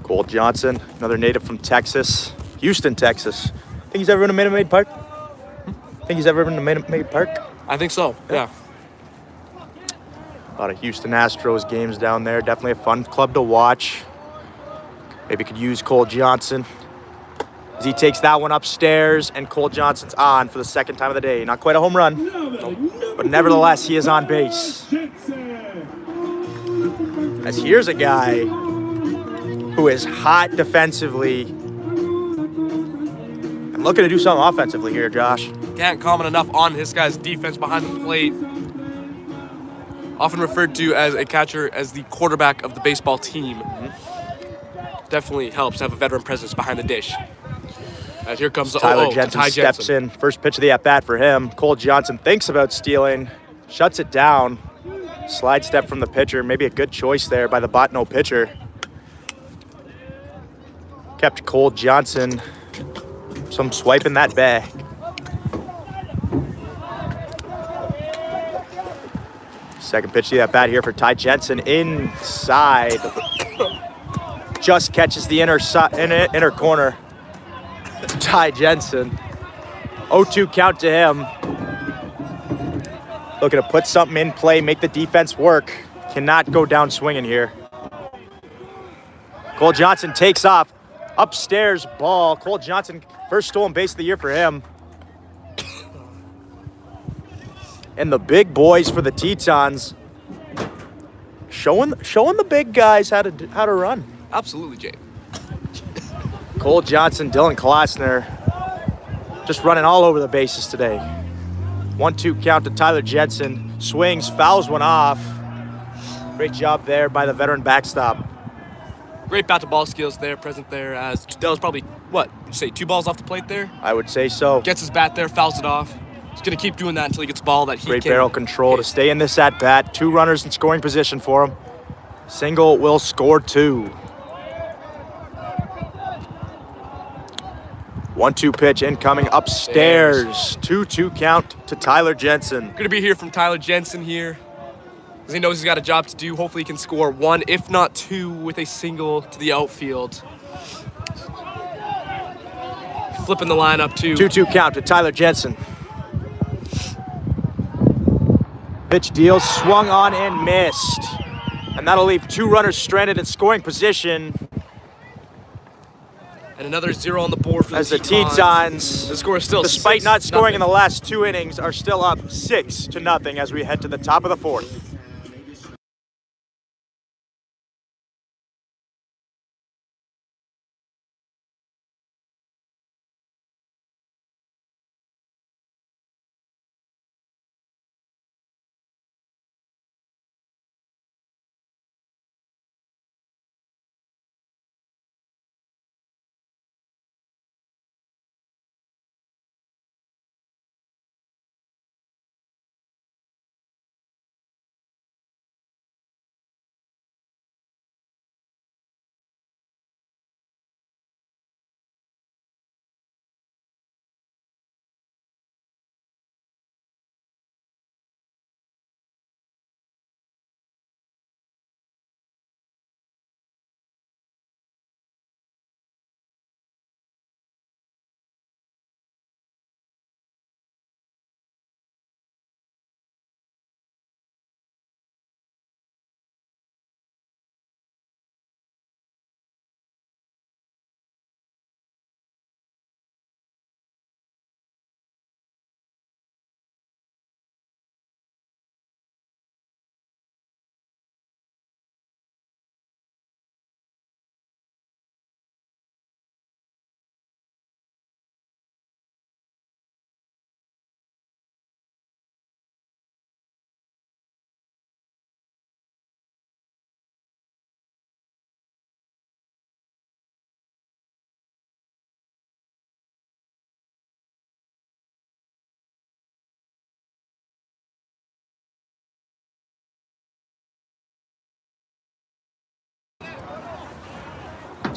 Cole Johnson, another native from Texas, Houston, Texas. Think he's ever been to Minute Maid Park? Think he's ever been to Minute Maid Park? I think so, yeah. A lot of Houston Astros games down there. Definitely a fun club to watch. Maybe could use Cole Johnson as he takes that one upstairs, and Cole Johnson's on for the second time of the day. Not quite a home run, but nevertheless, he is on base. As here's a guy who is hot defensively and looking to do something offensively here, Josh. Can't comment enough on this guy's defense behind the plate. Often referred to as a catcher as the quarterback of the baseball team. Definitely helps to have a veteran presence behind the dish. As here comes the Tyler 0-0 Jensen Ty steps in. First pitch of the at-bat for him. Cole Johnson thinks about stealing, shuts it down. Slide step from the pitcher. Maybe a good choice there by the Botno pitcher. Kept Cole Johnson some swiping that bag. Second pitch of the at-bat here for Ty Jensen. Inside. Just catches the inner corner. Ty Jensen. 0-2 count to him. Looking to put something in play, make the defense work. Cannot go down swinging here. Cole Johnson takes off. Upstairs ball. Cole Johnson, first stolen base of the year for him. And the big boys for the Tetons showing the big guys how to run. Absolutely, Jay. Cole Johnson, Dylan Klossner, just running all over the bases today. 1-2 count to Tyler Jensen. Swings, fouls one off. Great job there by the veteran backstop. Great bat-to-ball skills there, present there. As that was probably, what, you say 2 balls off the plate there? I would say so. Gets his bat there, fouls it off. He's going to keep doing that until he gets a ball that he Great can barrel control to hit. stay in this at-bat. 2 runners in scoring position for him. Single will score 2. 1-2 pitch incoming upstairs. 2-2 count to Tyler Jensen. Good to be here from Tyler Jensen here. As he knows he's got a job to do. Hopefully he can score 1, if not 2, with a single to the outfield. Flipping the lineup too. 2-2 count to Tyler Jensen. Pitch deals, swung on and missed. And that'll leave 2 runners stranded in scoring position. And another 0 on the board for As the the Tetons. Tetons, The score is still despite 6-0. not scoring in the last 2 innings, are still up 6-0 as we head to the top of the 4th.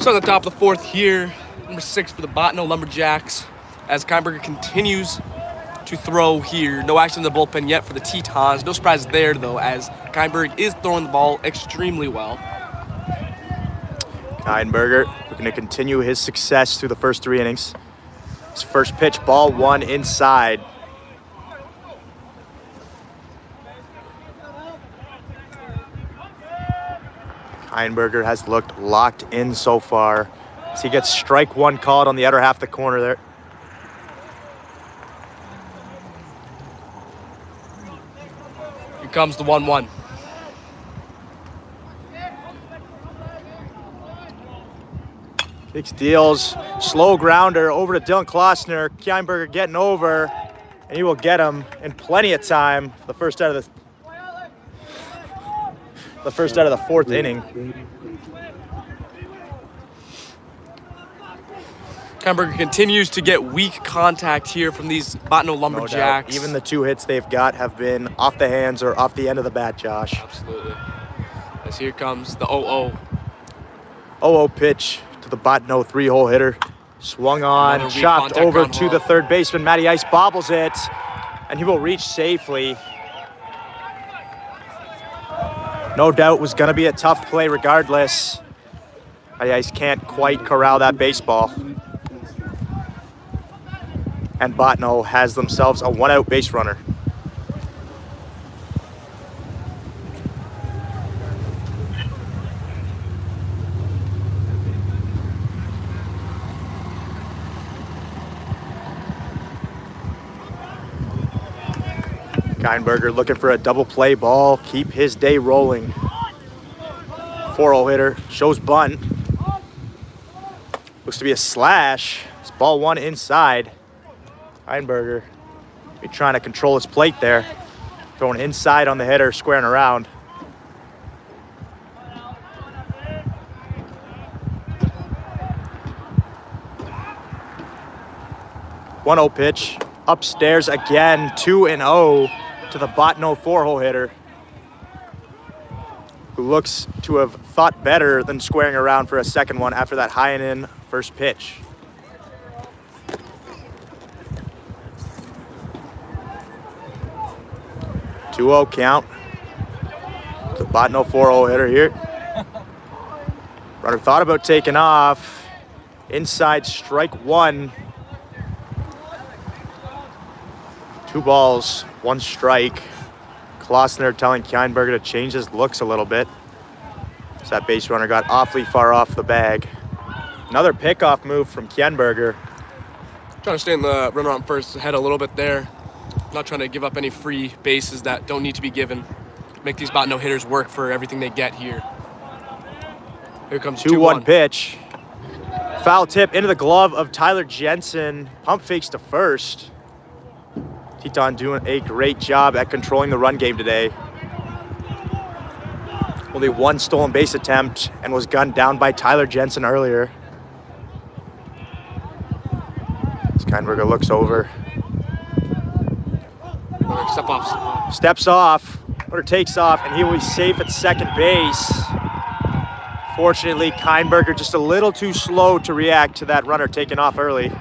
So at the top of the 4th here, number 6 for the Botno Lumberjacks, as Keinberger continues to throw here. No action in the bullpen yet for the Tetons. No surprise there, though, as Keinberg is throwing the ball extremely well. Keinberger looking to continue his success through the first 3 innings. His first pitch, ball 1 inside. Keinberger has looked locked in so far as he gets strike 1 called on the other half of the corner there. Here comes the 1-1. Kicks, deals, slow grounder over to Dylan Klossner. Keinberger getting over, and he will get him in plenty of time for the first out of the 4th inning. Keinberger continues to get weak contact here from these Botno No Lumberjacks. doubt. Even the 2 hits they've got have been off the hands or off the end of the bat, Josh. Absolutely. As here comes the 0-0. 0-0 pitch to the Botno 3-hole hitter. Swung on, Another weak chopped contact over ground to ball. the third baseman. Matty Ice bobbles it, and he will reach safely. No doubt was going to be a tough play regardless. Matty Ice can't quite corral that baseball. And Botno has themselves a 1-out base runner. Keinberger looking for a double play ball, keep his day rolling. 4-hole hitter, shows bunt. Looks to be a slash. It's ball 1 inside. Keinberger be trying to control his plate there. Throwing inside on the hitter, squaring around. One 0 pitch, upstairs again, 2-0 to the Botno 4-hole hitter, who looks to have thought better than squaring around for a second one after that high and in first pitch. 2-0 count. The Botno 4-0 hitter here. Runner thought about taking off. Inside, strike one. 2 balls, 1 strike. Klossner telling Kienberger to change his looks a little bit. So that base runner got awfully far off the bag. Another pickoff move from Kienberger. Trying to stay in the runner on first, head a little bit there. Not trying to give up any free bases that don't need to be given. Make these Botno hitters work for everything they get here. Here comes 2-1 pitch. Foul tip into the glove of Tyler Jensen. Pump fakes to first. Teton doing a great job at controlling the run game today. Only 1 stolen base attempt and was gunned down by Tyler Jensen earlier. Kienberger looks over. Step off. Steps off, or takes off, and he will be safe at second base. Fortunately, Kienberger just a little too slow to react to that runner taking off early.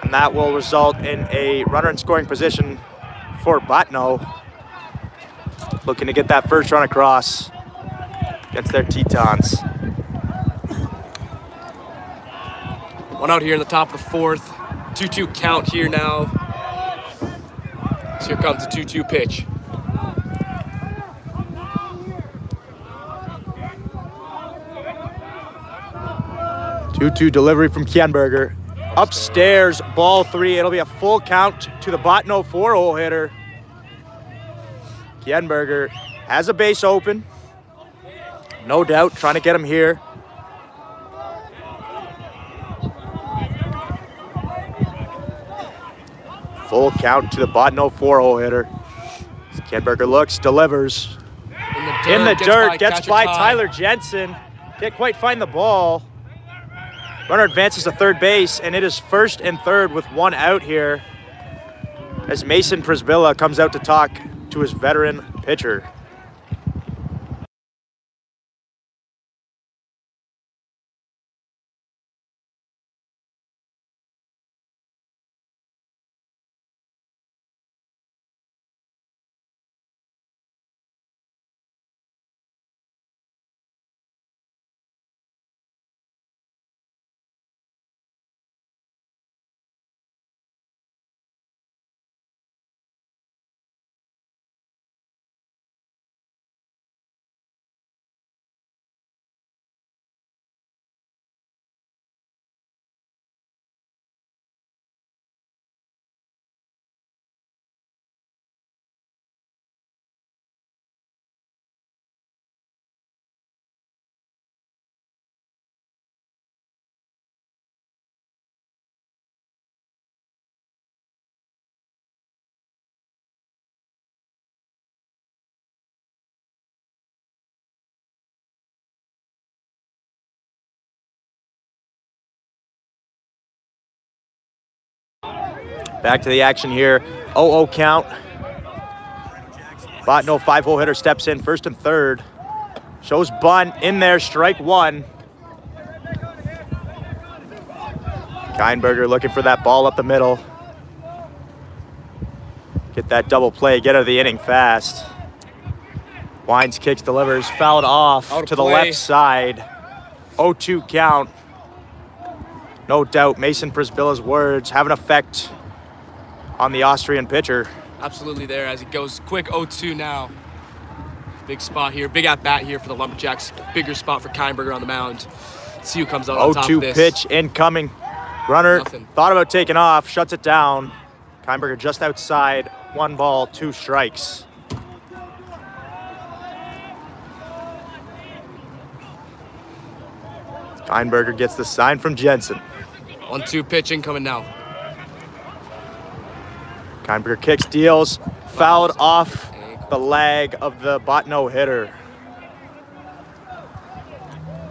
And that will result in a runner in scoring position for Botno. Looking to get that first run across against their Tetons. 1 out here in the top of the 4th. 2-2 count here now. So here comes the 2-2 pitch. Two delivery from Kienberger. Upstairs, ball 3. It'll be a full count to the Botno 4-0 hitter. Kienberger has a base open. No doubt, trying to get him here. Full count to the Botno 4-0 hitter. Kienberger looks, delivers. In the dirt, gets by Tyler Jensen. Can't quite find the ball. Runner advances to third base, and it is first and third with 1 out here as Mason Prisbilla comes out to talk to his veteran pitcher. Back to the action here. 0-0 count. Botno 5-hole hitter steps in first and third. Shows bunt in there, strike 1. Kienberger looking for that ball up the middle. Get that double play, get out of the inning fast. Wines kicks, delivers, fouled off to the left side. 0-2 count. No doubt Mason Prisbilla's words have an effect on the Austrian pitcher. Absolutely there as he goes quick 0-2 now. Big spot here, big at bat here for the Lumberjacks. Bigger spot for Kienberger on the mound. Let's see who comes out on top of this. 0-2 pitch incoming. Runner thought about taking off, shuts it down. Kienberger just outside, 1 ball, 2 strikes. Kienberger gets the sign from Jensen. 1-2 pitch incoming now. Kienberger kicks, deals, fouled off the leg of the Botno hitter.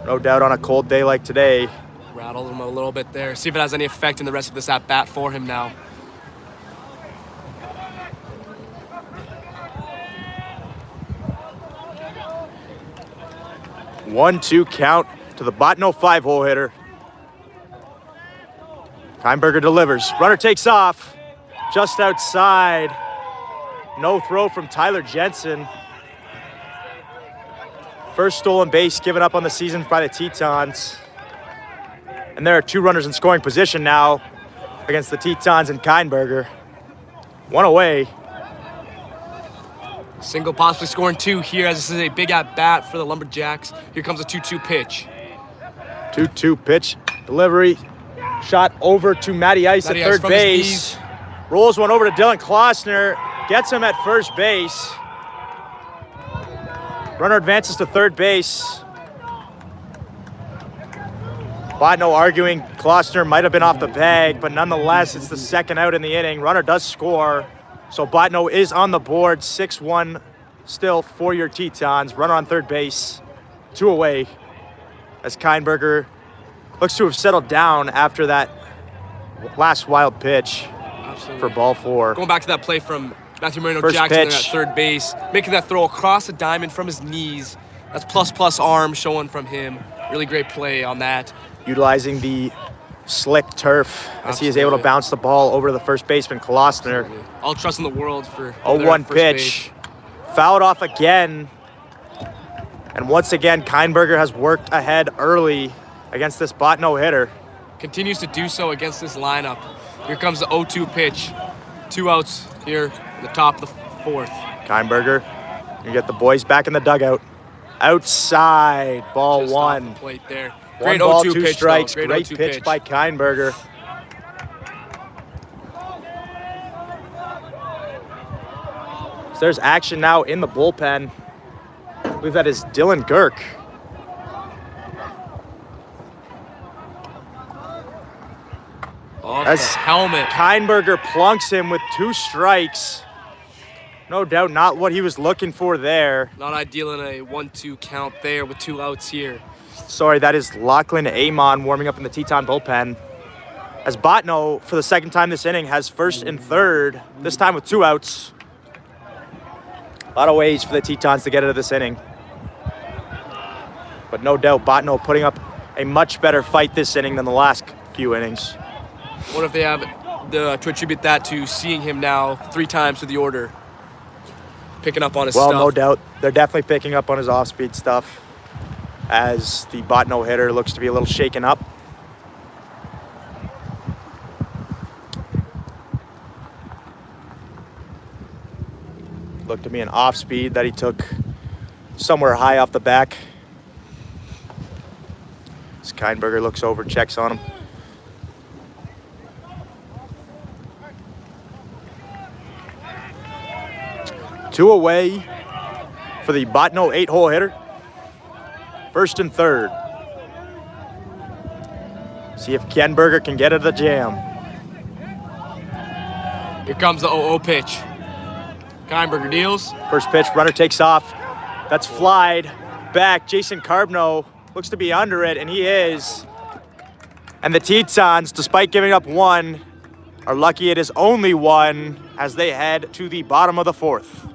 No doubt on a cold day like today. Rattled him a little bit there. See if it has any effect in the rest of this at bat for him now. One-two count to the Botno 5-hole hitter. Kienberger delivers. Runner takes off. Just outside. No throw from Tyler Jensen. First stolen base given up on the season by the Tetons. And there are 2 runners in scoring position now against the Tetons and Kindberger. 1 away. Single possibly scoring 2 here as this is a big at-bat for the Lumberjacks. Here comes a 2-2 pitch. 2-2 pitch. Delivery. Shot over to Matty Ice Matty at Ice third from his base. knees. Rolls one over to Dylan Klossner. Gets him at first base. Runner advances to third base. Botno arguing Klossner might have been off the bag, but nonetheless, it's the second out in the inning. Runner does score, so Botno is on the board. 6-1 still for your Tetons. Runner on third base, 2 away, as Kindberger looks to have settled down after that last wild pitch. Absolutely. For ball 4. Going back to that play from Matthew Moreno First Jackson there pitch. at third base, making that throw across the diamond from his knees. That's plus arm showing from him. Really great play on that. Utilizing the slick turf as he is able to Absolutely. bounce the ball over to the first baseman, Klossner. All trust in the world for 0-1 first pitch. Fouled off again. And once again, Kindberger has worked ahead early against this Botno hitter. base. Continues to do so against this lineup. Here comes the 0-2 pitch. 2 outs here at the top of the 4th. Kindberger, you get the boys back in the dugout. Outside, ball Just off 1. the plate there. 1 Great ball, 0-2 2 pitch, strikes. though. Great 0-2 pitch by Kindberger. So there's action now in the bullpen. I believe that is Dylan Girk. Off As the helmet. Kindberger plunks him with 2 strikes. No doubt not what he was looking for there. Not ideal in a 1-2 count there with 2 outs here. Sorry, that is Lachlan Amon warming up in the Teton bullpen. As Botno, for the second time this inning, has first and third, this time with 2 outs. A lot of ways for the Tetons to get into this inning. But no doubt, Botno putting up a much better fight this inning than the last few innings. What if they have to attribute that to seeing him now 3 times through the order? Picking up on his Well, stuff. no doubt, they're definitely picking up on his off-speed stuff as the Botno hitter looks to be a little shaken up. Looked to be an off-speed that he took somewhere high off the back. As Kindberger looks over, checks on him. Two away for the Botno 8-hole hitter. First and third. See if Kindberger can get at the jam. Here comes the 0-0 pitch. Kindberger deals. First pitch, runner takes off. That's flied back. Jason Carbno looks to be under it, and he is. And the Tetons, despite giving up 1, are lucky it is only 1 as they head to the bottom of the 4th.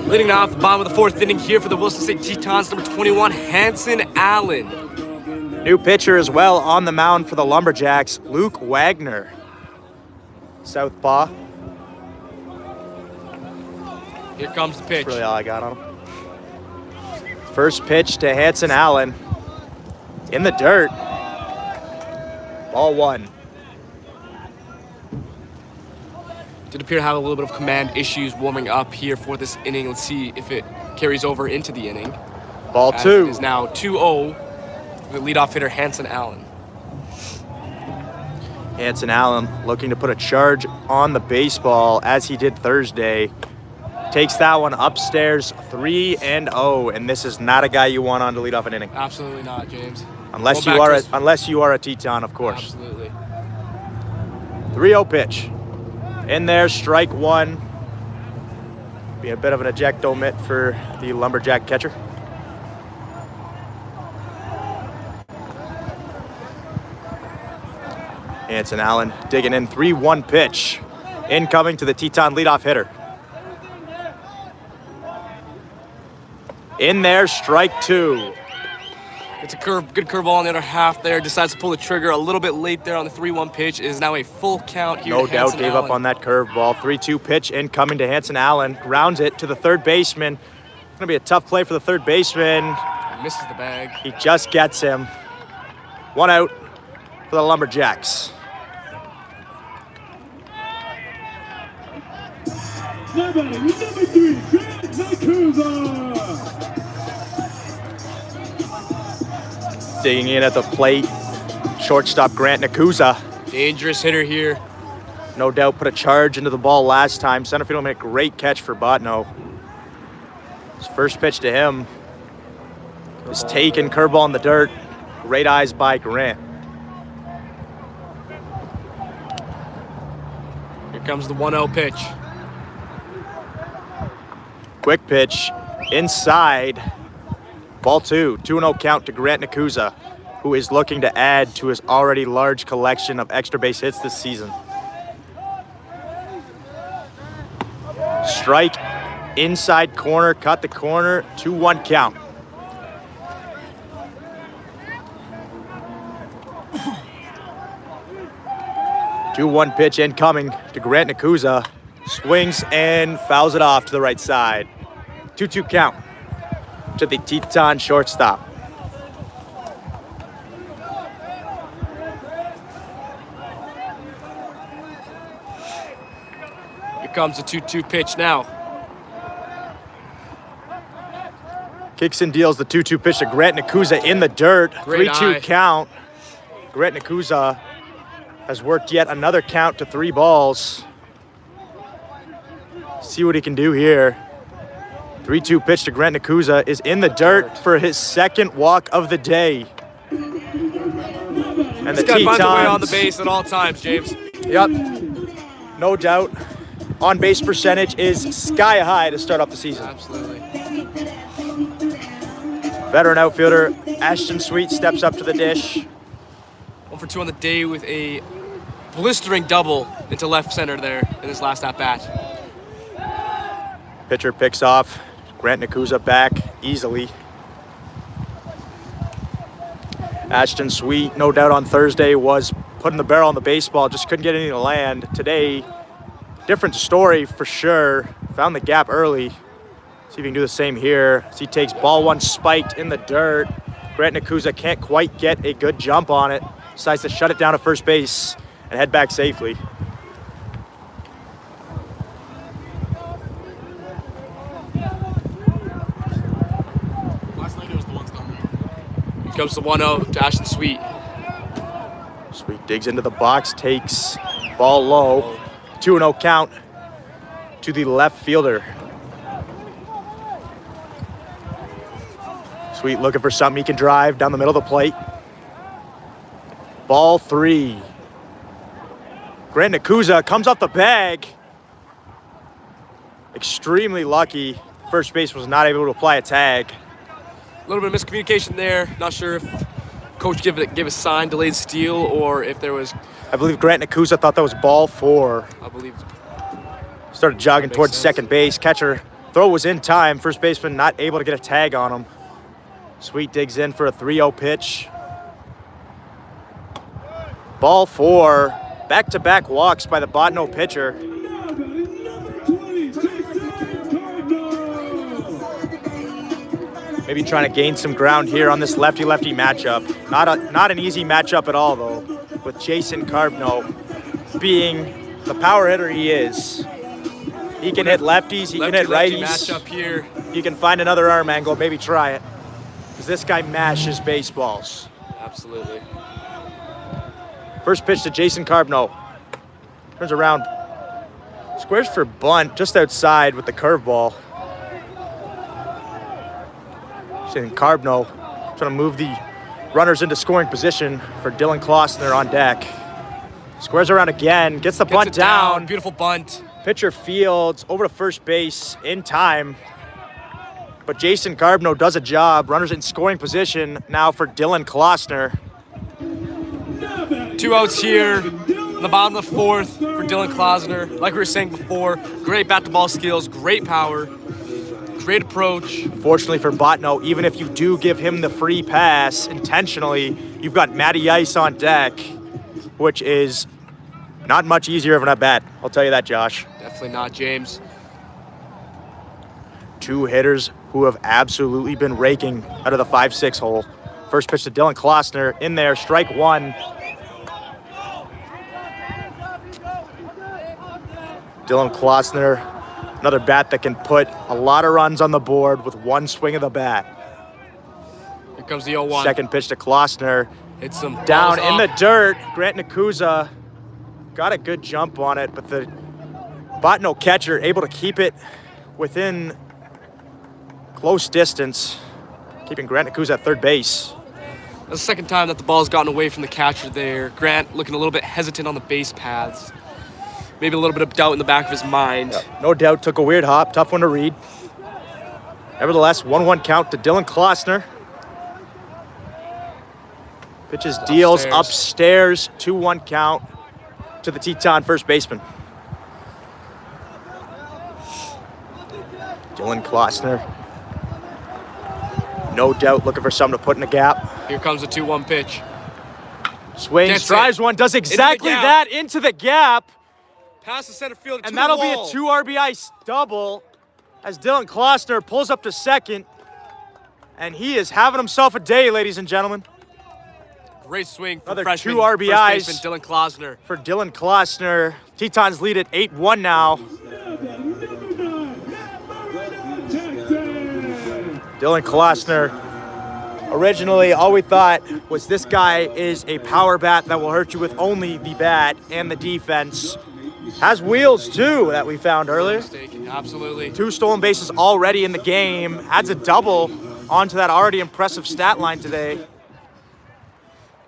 Leading off the bottom of the 4th inning here for the Williston State Tetons, number 21, Hanson Allen. New pitcher as well on the mound for the Lumberjacks, Luke Wagner. Southpaw. Here comes the pitch. That's really all I got on him. First pitch to Hanson Allen. In the dirt. Ball 1. Did appear to have a little bit of command issues warming up here for this inning. Let's see if it carries over into the inning. Ball 2. It is now 2-0. The leadoff hitter, Hanson Allen. Hanson Allen looking to put a charge on the baseball as he did Thursday. Takes that one upstairs, 3-0, and this is not a guy you want on to lead off an inning. Absolutely not, James. Unless Go you back are to unless you are a Teton, of course. Absolutely. 3-0 pitch. In there, strike 1. Be a bit of an ejecto mitt for the Lumberjack catcher. Hanson Allen digging in, 3-1 pitch. Incoming to the Teton leadoff hitter. In there, strike 2. It's a good curveball on the other half there. Decides to pull the trigger a little bit late there on the 3-1 pitch. It is now a full count here. No doubt gave up on that curveball. 3-2 pitch incoming to Hanson Allen. Grounds it to the third baseman. Going to be a tough play for the third baseman. He misses the bag. He just gets him. 1 out for the Lumberjacks. Now batting number 3, Grant Nakuza. Digging in at the plate, shortstop Grant Nakuza. Dangerous hitter here. No doubt put a charge into the ball last time. Center field made a great catch for Botno. His first pitch to him was taken, curveball in the dirt. Great eyes by Grant. Here comes the 1-0 pitch. Quick pitch inside. Ball 2, 2-0 count to Grant Nakuza, who is looking to add to his already large collection of extra base hits this season. Strike, inside corner, cut the corner, 2-1 count. Two-one pitch incoming to Grant Nakuza. Swings and fouls it off to the right side. 2-2 count to the Teton shortstop. Here comes the 2-2 pitch now. Kicks and deals the 2-2 pitch to Grant Nakuza in the dirt. Great 3-2 eye. count. Grant Nakuza has worked yet another count to 3 balls. See what he can do here. 3-2 pitch to Grant Nakuza is in the dirt for his second walk of the day. And This guy finds a way on the base at all times, James. Yep, no doubt. On base percentage is sky high to start off the season. Absolutely. Veteran outfielder Ashton Sweet steps up to the dish. 1 for 2 on the day with a blistering double into left center there in his last at-bat. Pitcher picks off. Grant Nakuza back easily. Ashton Sweet, no doubt on Thursday, was putting the barrel on the baseball, just couldn't get any to land. Today, different story for sure. Found the gap early. See if he can do the same here. As he takes ball 1 spiked in the dirt. Grant Nakuza can't quite get a good jump on it. Decides to shut it down at first base and head back safely. Here comes the 1-0 to Ashton Sweet. Sweet digs into the box, takes ball low. 2-0 count to the left fielder. Sweet looking for something he can drive down the middle of the plate. Ball 3. Grant Nakuza comes off the bag. Extremely lucky. First base was not able to apply a tag. A little bit of miscommunication there. Not sure if coach gave a sign, delayed steal, or if there was. I believe Grant Nakuza thought that was ball 4. I believe. Started jogging That makes towards sense. second base. Catcher Throw was in time. First baseman not able to get a tag on him. Sweet digs in for a 3-0 pitch. Ball 4. Back-to-back walks by the Botno pitcher. Now batting number 20, Jason Cardinal. Maybe trying to gain some ground here on this lefty-lefty matchup. Not an easy matchup at all, though, with Jason Carbno being the power hitter he is. He can hit lefties, he can hit righties. Matchup here. You can find another arm angle, maybe try it. Because this guy mashes baseballs. Absolutely. First pitch to Jason Carbno. Turns around. Squares for bunt just outside with the curveball. Seeing Carbno trying to move the runners into scoring position for Dylan Klossner on deck. Squares around again, gets the bunt down. Beautiful bunt. Pitcher fields over to first base in time. But Jason Carbno does a job. Runners in scoring position now for Dylan Klossner. 2 outs here in the bottom of the 4th for Dylan Klossner. Like we were saying before, great bat-to-ball skills, great power, great approach. Fortunately for Botno, even if you do give him the free pass intentionally, you've got Matty Ice on deck, which is not much easier of an at-bat. I'll tell you that, Josh. Definitely not, James. 2 hitters who have absolutely been raking out of the 5-6 hole. First pitch to Dylan Klossner in there, strike 1. Dylan Klossner, another bat that can put a lot of runs on the board with one swing of the bat. Here comes the 0-1. Second pitch to Klossner. Hits some Down balls in up. the dirt. Grant Nakuza got a good jump on it, but the Botno catcher able to keep it within close distance, keeping Grant Nakuza at third base. That's the second time that the ball's gotten away from the catcher there. Grant looking a little bit hesitant on the base paths. Maybe a little bit of doubt in the back of his mind. No doubt, took a weird hop, tough one to read. Nevertheless, 1-1 count to Dylan Klossner. Pitches deals upstairs, 2-1 count to the Teton first baseman. Dylan Klossner, no doubt looking for something to put in the gap. Here comes the 2-1 pitch. Swings, Gets drives it. one, does exactly gap. that into the gap. Past the center field, And that'll be a 2 RBI double as Dylan Klossner pulls up to second. And he is having himself a day, ladies and gentlemen. Great swing for Another freshman 2 RBIs. first baseman Dylan Klossner. For Dylan Klossner. Tetons lead at 8-1 now. Dylan Klossner. Originally, all we thought was this guy is a power bat that will hurt you with only the bat and the defense. Has wheels, too, that we found earlier. Absolutely. 2 stolen bases already in the game. Adds a double onto that already impressive stat line today.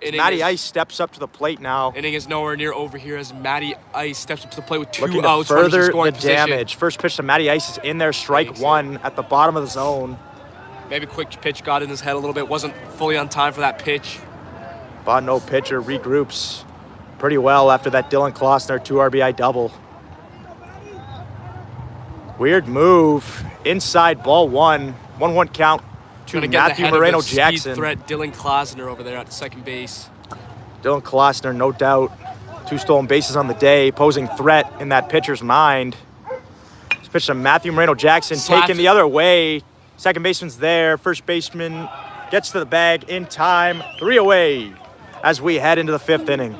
Matty Ice steps up to the plate now. Inning is nowhere near over here as Matty Ice steps up to the plate with 2 Looking to outs. further scoring the position. damage. First pitch to Matty Ice is in there, strike 1 at the bottom of the zone. Maybe quick pitch got in his head a little bit. Wasn't fully on time for that pitch. Botno pitcher regroups pretty well after that Dylan Klossner 2 RBI double. Weird move. Inside ball 1. 1-1 count to Matthew Moreno Jackson. Speed threat Dylan Klossner over there at second base. Dylan Klossner, no doubt. 2 stolen bases on the day, posing threat in that pitcher's mind. This pitch to Matthew Moreno Jackson, taken the other way. Second baseman's there. First baseman gets to the bag in time. 3 away as we head into the 5th inning.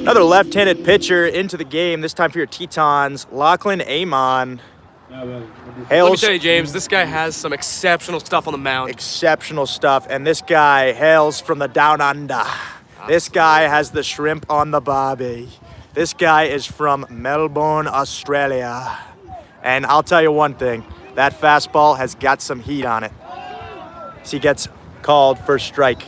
Another left-handed pitcher into the game, this time for your Tetons, Lachlan Amon. Let me Hails tell you, James, this guy has some exceptional stuff on the mound. exceptional stuff, and this guy hails from the down under. This guy has the shrimp on the barbie. This guy is from Melbourne, Australia. And I'll tell you one thing, that fastball has got some heat on it. So he gets called for strike.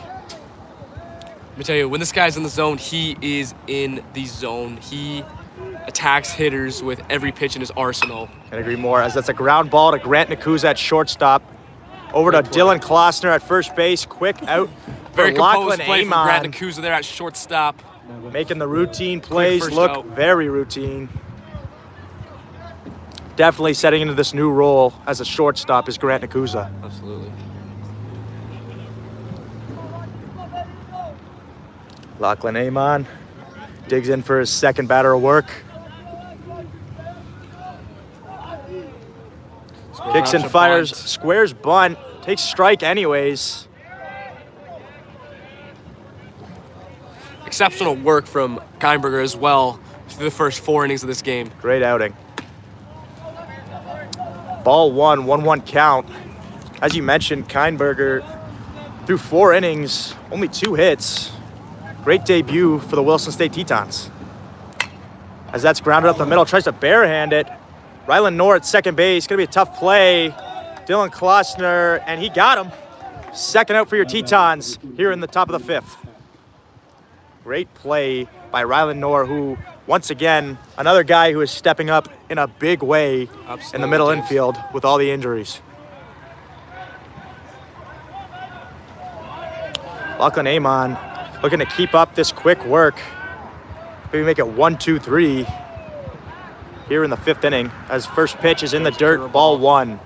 Let me tell you, when this guy's in the zone, he is in the zone. He attacks hitters with every pitch in his arsenal. Can't agree more, as that's a ground ball to Grant Nakuza at shortstop. Over to Dylan Klossner at first base. Quick out Very for Lachlan composed play from Grant Amon. Nakuza there at shortstop. Making the routine plays first look out. very routine. Definitely setting into this new role as a shortstop is Grant Nakuza. Absolutely. Lachlan Amon digs in for his second batter of work. Kicks and fires, Bunt. squares bunt, takes strike anyways. Exceptional work from Keinberger as well through the first 4 innings of this game. Great outing. Ball 1-1 count. As you mentioned, Keinberger through 4 innings, only 2 hits. Great debut for the Williston State Tetons. As that's grounded up the middle, tries to barehand it. Rylan Knorr at second base, gonna be a tough play. Dylan Klossner, and he got him. Second out for your Tetons here in the top of the 5th. Great play by Rylan Knorr, who, once again, another guy who is stepping up in a big way in the middle infield with all the injuries. Lachlan Amon looking to keep up this quick work. Maybe make it 1-2-3 here in the 5th inning, as first pitch is in the dirt, ball 1.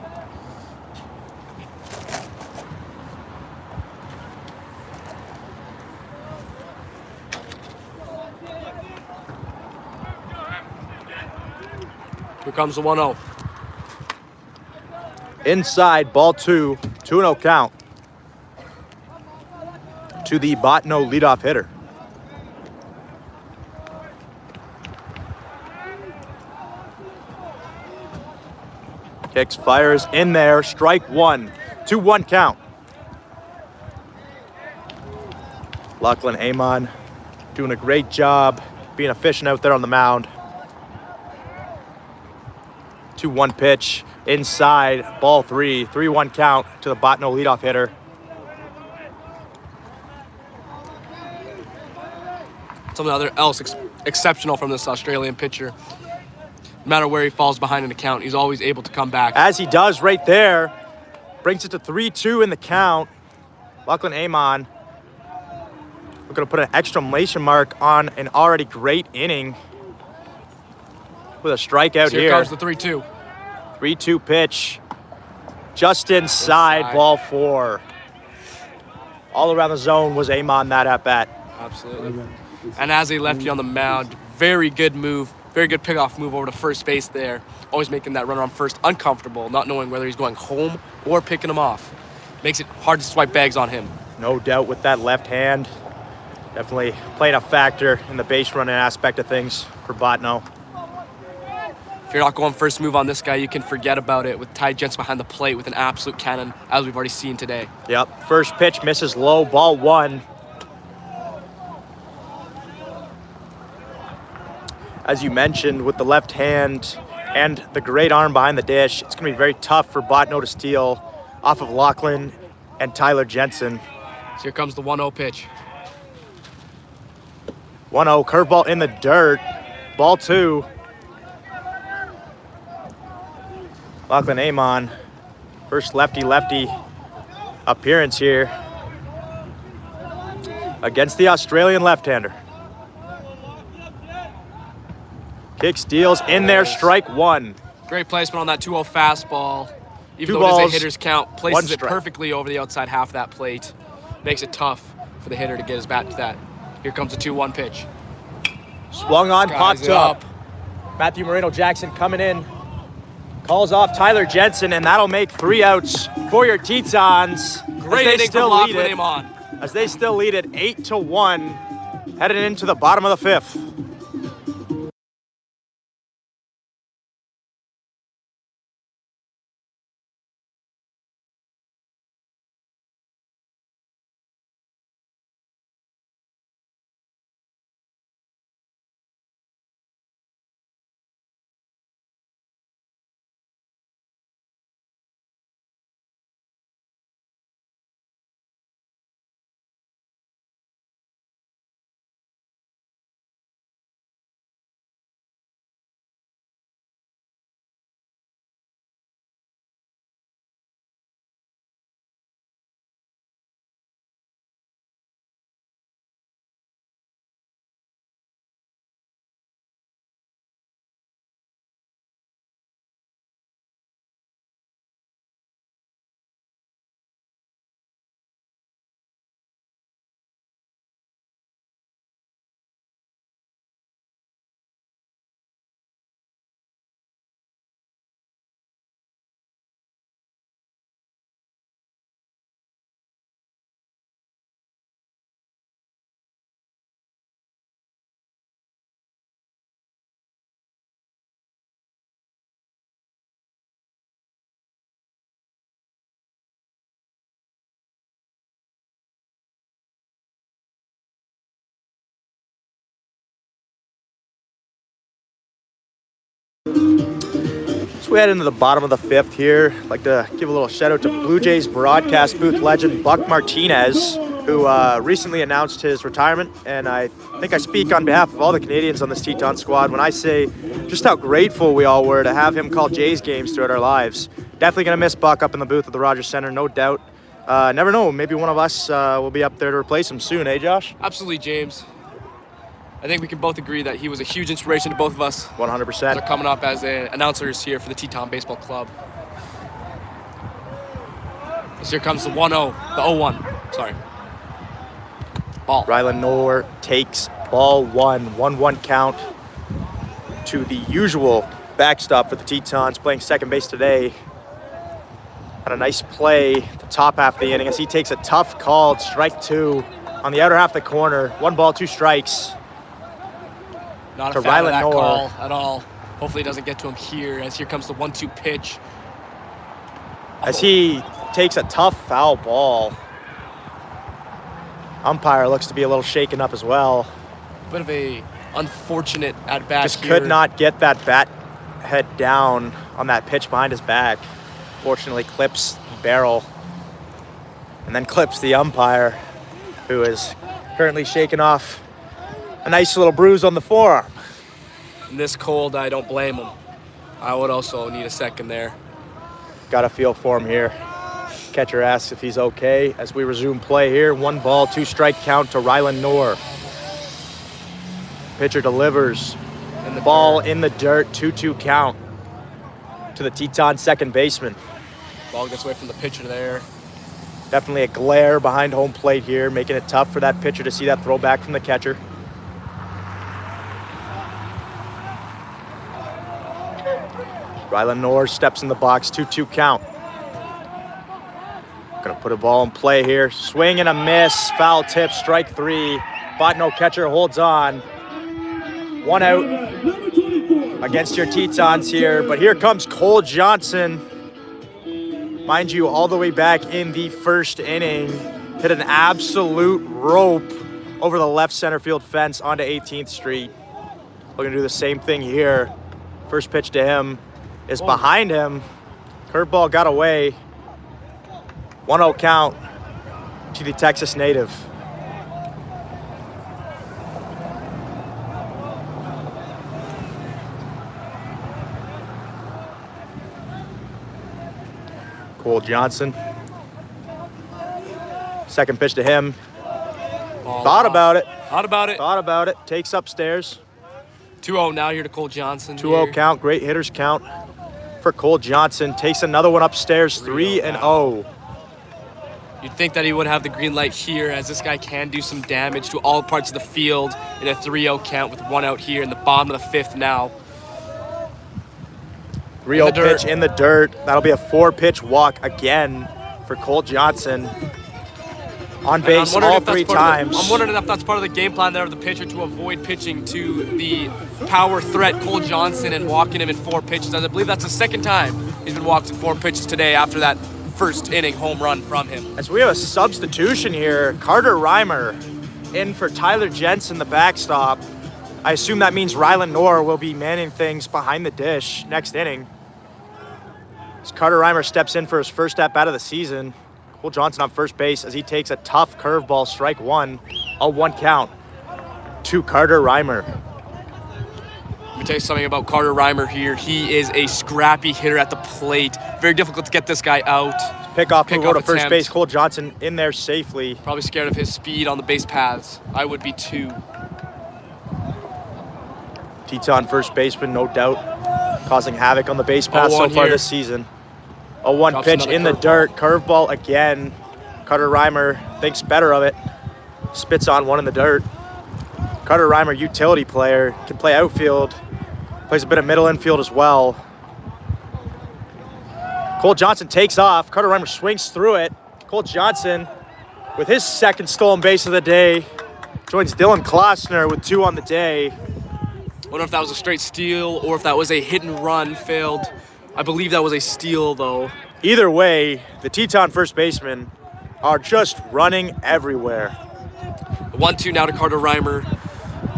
Here comes the 1-0. Inside, ball 2, 2-0 count to the Botno leadoff hitter. Kicks, fires in there, strike 1, 2-1 count. Lachlan Amon doing a great job being efficient out there on the mound. 2-1 pitch inside, ball 3, 3-1 count to the Botno leadoff hitter. Something else exceptional from this Australian pitcher. No matter where he falls behind in the count, he's always able to come back. As he does right there, brings it to 3-2 in the count. Lachlan Amon, we're gonna put an exclamation mark on an already great inning with a strikeout So here. here comes the 3-2. 3-2 pitch, just inside, ball 4. All around the zone was Amon that at bat. Absolutely. And as a lefty on the mound, very good move, very good pickoff move over to first base there. Always making that runner on first uncomfortable, not knowing whether he's going home or picking him off. Makes it hard to swipe bags on him. No doubt with that left hand. Definitely playing a factor in the base running aspect of things for Botno. If you're not going first move on this guy, you can forget about it with Ty Jensen behind the plate with an absolute cannon, as we've already seen today. Yep, first pitch misses low, ball 1. As you mentioned, with the left hand and the great arm behind the dish, it's going to be very tough for Botno to steal off of Lachlan and Tyler Jensen. So here comes the 1-0 pitch. 1-0, curveball in the dirt, ball 2. Lachlan Amon, first lefty-lefty appearance here against the Australian left-hander. Kick, steals in there, strike 1. Great placement on that 2-0 fastball. Even Two though it is balls, a hitter's count, one places it strike. perfectly over the outside half of that plate. Makes it tough for the hitter to get his bat to that. Here comes the 2-1 pitch. Swung on, Skies popped it up. Matthew Moreno-Jackson coming in. Calls off Tyler Jensen, and that'll make 3 outs for your Tetons. Great inning from Lachlan Amon. As they still lead it 8-1 headed into the bottom of the 5th. So we head into the bottom of the 5th here. I'd like to give a little shout out to Blue Jays broadcast booth legend Buck Martinez, who recently announced his retirement. And I think I speak on behalf of all the Canadians on this Teton squad when I say just how grateful we all were to have him call Jays games throughout our lives. Definitely going to miss Buck up in the booth at the Rogers Center, no doubt. Never know, maybe one of us will be up there to replace him soon, eh, Josh? Absolutely, James. I think we can both agree that he was a huge inspiration to both of us. 100%. They're coming up as announcers here for the Teton Baseball Club. So here comes the 1-0, the 0-1, sorry. Ball. Rylan Noor takes ball 1, 1-1 count to the usual backstop for the Tetons, playing second base today. Had a nice play the top half of the inning as he takes a tough called strike 2 on the outer half of the corner. 1 ball, 2 strikes. Not to a fan of that Rylan Noor. call at all. Hopefully it doesn't get to him here as here comes the 1-2 pitch. As he takes a tough foul ball. Umpire looks to be a little shaken up as well. Bit of a unfortunate at bat Just here. could not get that bat head down on that pitch behind his back. Fortunately clips the barrel and then clips the umpire, who is currently shaking off a nice little bruise on the forearm. In this cold, I don't blame him. I would also need a second there. Got a feel for him here. Catcher asks if he's okay as we resume play here. 1 ball, 2 strike count to Rylan Noor. Pitcher delivers. And the Ball in the dirt, 2-2 count to the Teton second baseman. ball gets away from the pitcher there. Definitely a glare behind home plate here, making it tough for that pitcher to see that throw back from the catcher. Rylan Noor steps in the box, 2-2 count. Gonna put a ball in play here. Swing and a miss, foul tip, strike 3. Botno catcher holds on. 1 out against your Tetons here, but here comes Cole Johnson. Mind you, all the way back in the first inning, hit an absolute rope over the left center field fence onto 18th Street. We're gonna do the same thing here. First pitch to him is behind him. Curveball got away. 1-0 count to the Texas native. Cole Johnson. Second pitch to him. Thought about it. Takes upstairs. 2-0 now here to Cole Johnson. 2-0 count. Great hitters count for Cole Johnson. Takes another one upstairs. 3-0. You'd think that he would have the green light here, as this guy can do some damage to all parts of the field in a 3-0 count with 1 out here in the bottom of the 5th now. 3-0 pitch in the dirt. That'll be a 4-pitch walk again for Cole Johnson. On base all 3 times. I'm wondering if that's part of the game plan there of the pitcher to avoid pitching to the power threat Cole Johnson and walking him in 4 pitches. I believe that's the second time he's been walked in 4 pitches today after that first inning home run from him. As we have a substitution here, Carter Reimer in for Tyler Jensen, the backstop. I assume that means Rylan Knorr will be manning things behind the dish next inning. As Carter Reimer steps in for his first at-bat of the season. Cole Johnson on first base as he takes a tough curveball, strike 1, a 1 count to Carter Reimer. Let me tell you something about Carter Reimer here. He is a scrappy hitter at the plate. Very difficult to get this guy out. Pickoff move to first base. Cole Johnson in there safely. Probably scared of his speed on the base paths. I would be too. Teton first baseman, no doubt, causing havoc on the base path so far this season. A 1 pitch in the dirt, curveball again. Carter Reimer thinks better of it. Spits on 1 in the dirt. Carter Reimer, utility player, can play outfield. Plays a bit of middle infield as well. Cole Johnson takes off. Carter Reimer swings through it. Cole Johnson, with his second stolen base of the day, joins Dylan Klossner with 2 on the day. I wonder if that was a straight steal or if that was a hit and run failed. I believe that was a steal, though. Either way, the Teton first basemen are just running everywhere. 1-2 now to Carter Reimer.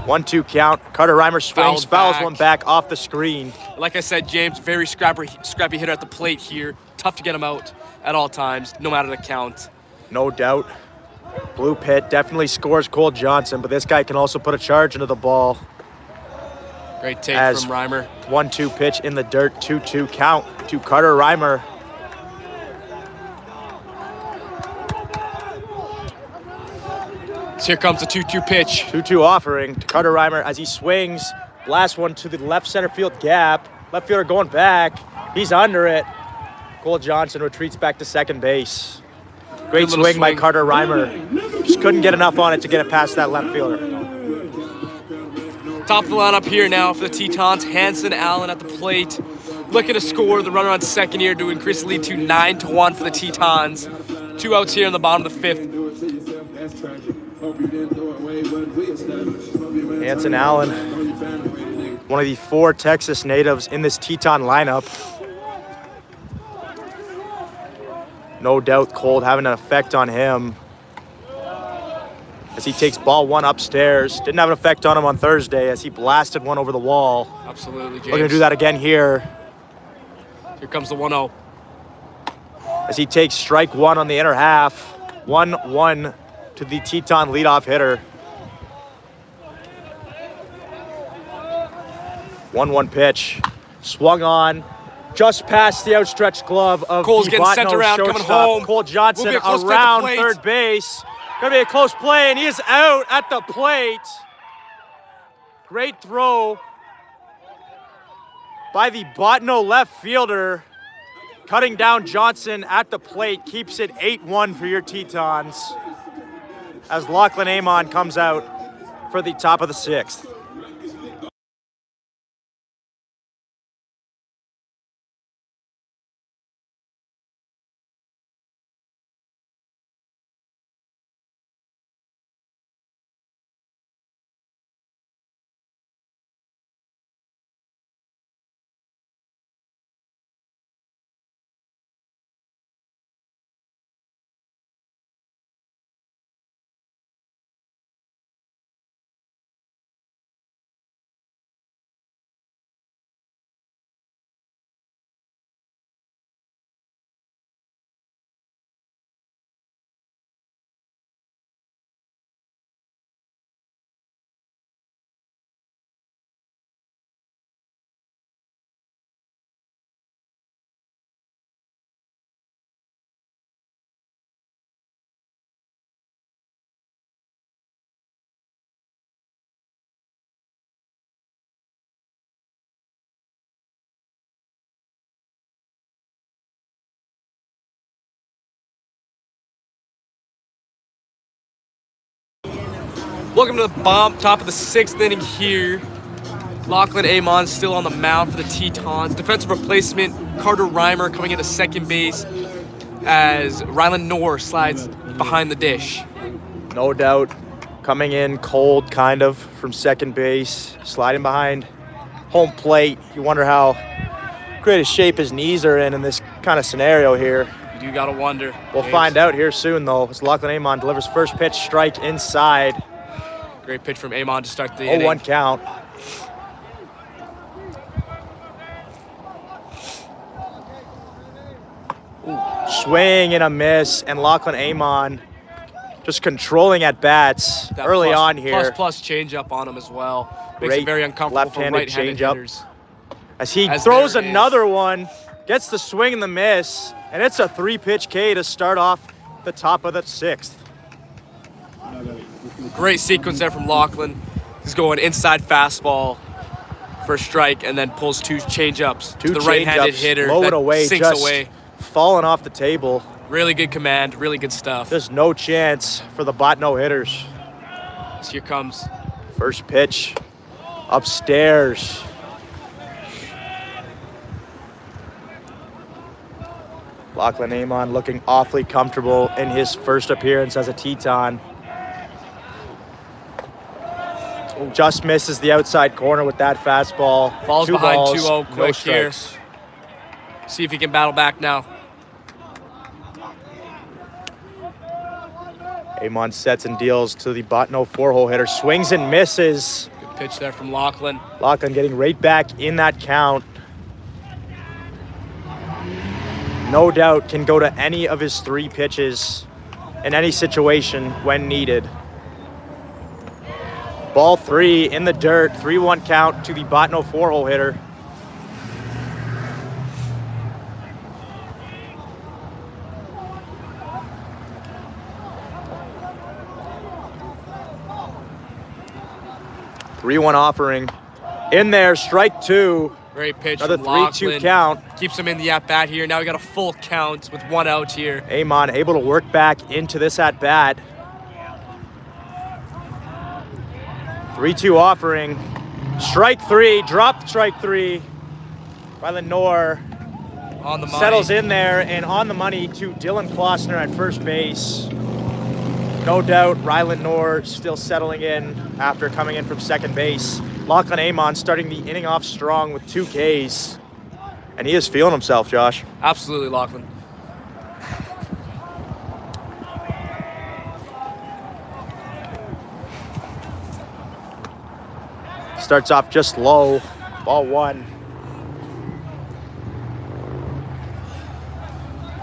1-2 count. Carter Reimer swings, fouls one back off the screen. Like I said, James, very scrappy hitter at the plate here. Tough to get him out at all times, no matter the count. No doubt. Blue Pit definitely scores Cole Johnson, but this guy can also put a charge into the ball. Great take from Reimer. 1-2 pitch in the dirt, 2-2 count to Carter Reimer. So here comes the 2-2 pitch. 2-2 offering to Carter Reimer as he swings. Last one to the left center field gap. Left fielder going back. He's under it. Cole Johnson retreats back to second base. Great swing by Carter Reimer. Just couldn't get enough on it to get it past that left fielder. Top of the lineup here now for the Tetons. Hanson Allen at the plate. Looking to score the runner on second here to increase the lead to 9-1 for the Tetons. 2 outs here in the bottom of the 5th. Hanson Allen, one of the 4 Texas natives in this Teton lineup. No doubt cold having an effect on him as he takes ball 1 upstairs. Didn't have an effect on him on Thursday as he blasted 1 over the wall. Absolutely, James. We're going to do that again here. Here comes the 1-0. As he takes strike 1 on the inner half. 1-1 to the Teton leadoff hitter. 1-1 pitch. Swung on. Just past the outstretched glove of Cole's getting sent around, coming home. Cole Johnson around third base. Gonna be a close play, and he is out at the plate. Great throw by the Botno left fielder. Cutting down Johnson at the plate keeps it 8-1 for your Tetons as Lachlan Amon comes out for the top of the 6th. Welcome to the top of the 6th inning here. Lachlan Amon still on the mound for the Tetons. Defensive replacement, Carter Reimer coming into second base as Rylan Knorr slides behind the dish. No doubt coming in cold, kind of, from second base, sliding behind home plate. You wonder how great a shape his knees are in this kind of scenario here. You do gotta wonder. We'll find out here soon, though, as Lachlan Amon delivers first pitch, strike inside. Great pitch from Amon to start the 0-1 inning. count. Swing and a miss, and Lachlan Amon just controlling at bats That early plus- on here. Plus changeup on him as well. Makes Great it very uncomfortable for left-handed right-handed changeup. hitters. As he As throws there it is. another one, gets the swing and the miss, and it's a 3-pitch K to start off the top of the 6th. Great sequence there from Lachlan. He's going inside fastball for a strike and then pulls 2 changeups to the right-handed changeups, hitter low that and away, sinks just away. falling off the table. Really good command, really good stuff. There's no chance for the Botno hitters. So here comes First pitch upstairs. Lachlan Amon looking awfully comfortable in his first appearance as a Teton. Just misses the outside corner with that fastball. Falls 2 behind balls, 2-0 no quick here. strikes. See if he can battle back now. Amon sets and deals to the Botno 4-hole hitter. Swings and misses. Good pitch there from Lachlan. Lachlan getting right back in that count. No doubt can go to any of his 3 pitches in any situation when needed. Ball 3 in the dirt. 3-1 count to the Botno 4-hole hitter. Three-one offering. In there, strike 2. Great pitch Another from Lachlan. 3-2 count. Keeps him in the at-bat here. Now we got a full count with 1 out here. Amon able to work back into this at-bat. 3-2 offering. Strike 3, dropped strike 3. Rylan Knorr On the money. settles in there and on the money to Dylan Klossner at first base. No doubt Rylan Knorr still settling in after coming in from second base. Lachlan Amon starting the inning off strong with 2 Ks. And he is feeling himself, Josh. Absolutely, Lachlan. Starts off just low. Ball 1.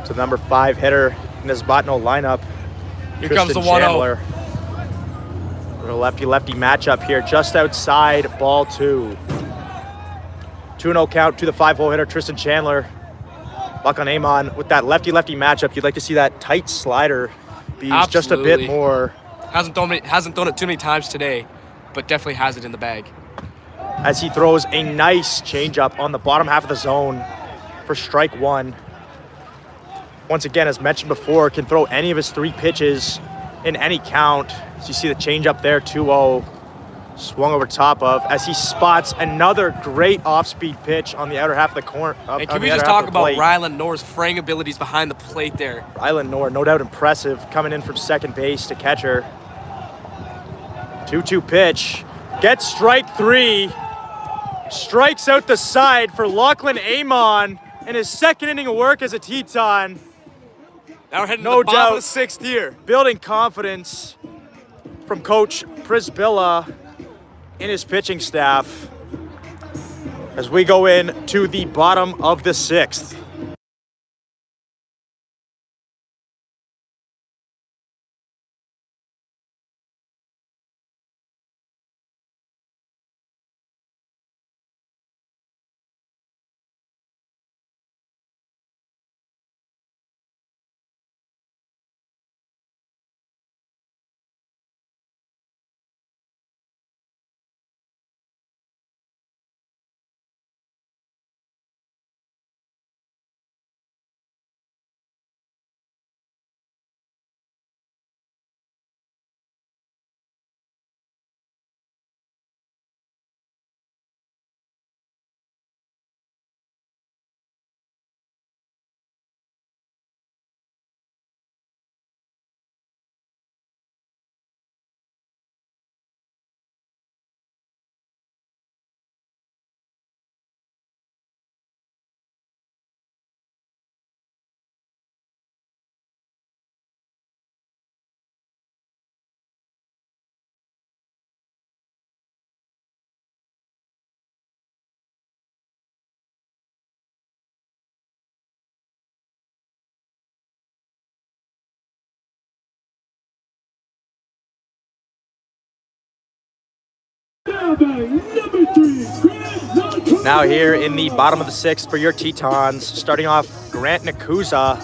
To the number 5 hitter in this Botno lineup. Here comes the 1-0. A lefty-lefty matchup here just outside ball 2. 2-0 count to the 5-hole hitter, Tristan Chandler. Lachlan Amon with that lefty-lefty matchup. You'd like to see that tight slider be just a bit Absolutely. more. Hasn't thrown it too many times today, but definitely has it in the bag. As he throws a nice changeup on the bottom half of the zone for strike 1. Once again, as mentioned before, can throw any of his 3 pitches in any count. So you see the changeup there, 2-0. Swung over top of as he spots another great off-speed pitch on the outer half of the corner. And can we just talk about Rylan Knorr's fraying abilities behind the plate there? Rylan Knorr, no doubt impressive, coming in from second base to catcher. 2-2 pitch. Gets strike 3. Strikes out the side for Lachlan Amon in his second inning of work as a Teton. Now we're heading No to the bottom doubt. of the 6th here. Building confidence from Coach Prisbilla in his pitching staff as we go in to the bottom of the 6th. batting number 3, Grant. Now here in the bottom of the 6th for your Tetons, starting off Grant Nakuza.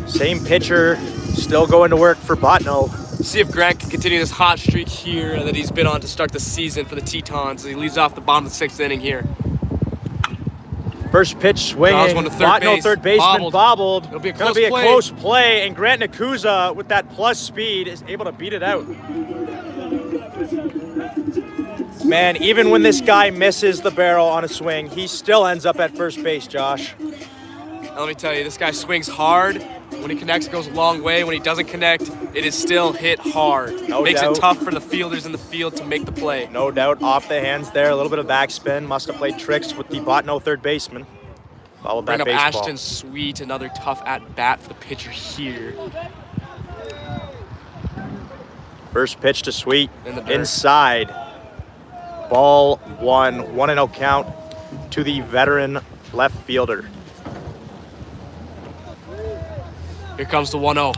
Same pitcher, still going to work for Botno. See if Grant can continue this hot streak here that he's been on to start the season for the Tetons. He leads off the bottom of the 6th inning here. First pitch swinging, One to third Botno base. third baseman bobbled. It'll be a Gonna close be a play. close play, and Grant Nakuza with that plus speed is able to beat it out. Man, even when this guy misses the barrel on a swing, he still ends up at first base, Josh. Now, let me tell you, this guy swings hard. When he connects, it goes a long way. When he doesn't connect, it is still hit hard. Makes it tough for the fielders in the field to make the play. No doubt, off the hands there, a little bit of backspin. Must have played tricks with the Botno third baseman. Followed Bring that up baseball. Ashton Sweet, another tough at-bat for the pitcher here. First pitch to Sweet, In the dirt. inside. Ball 1, 1-0 count to the veteran left fielder. Here comes the 1-0.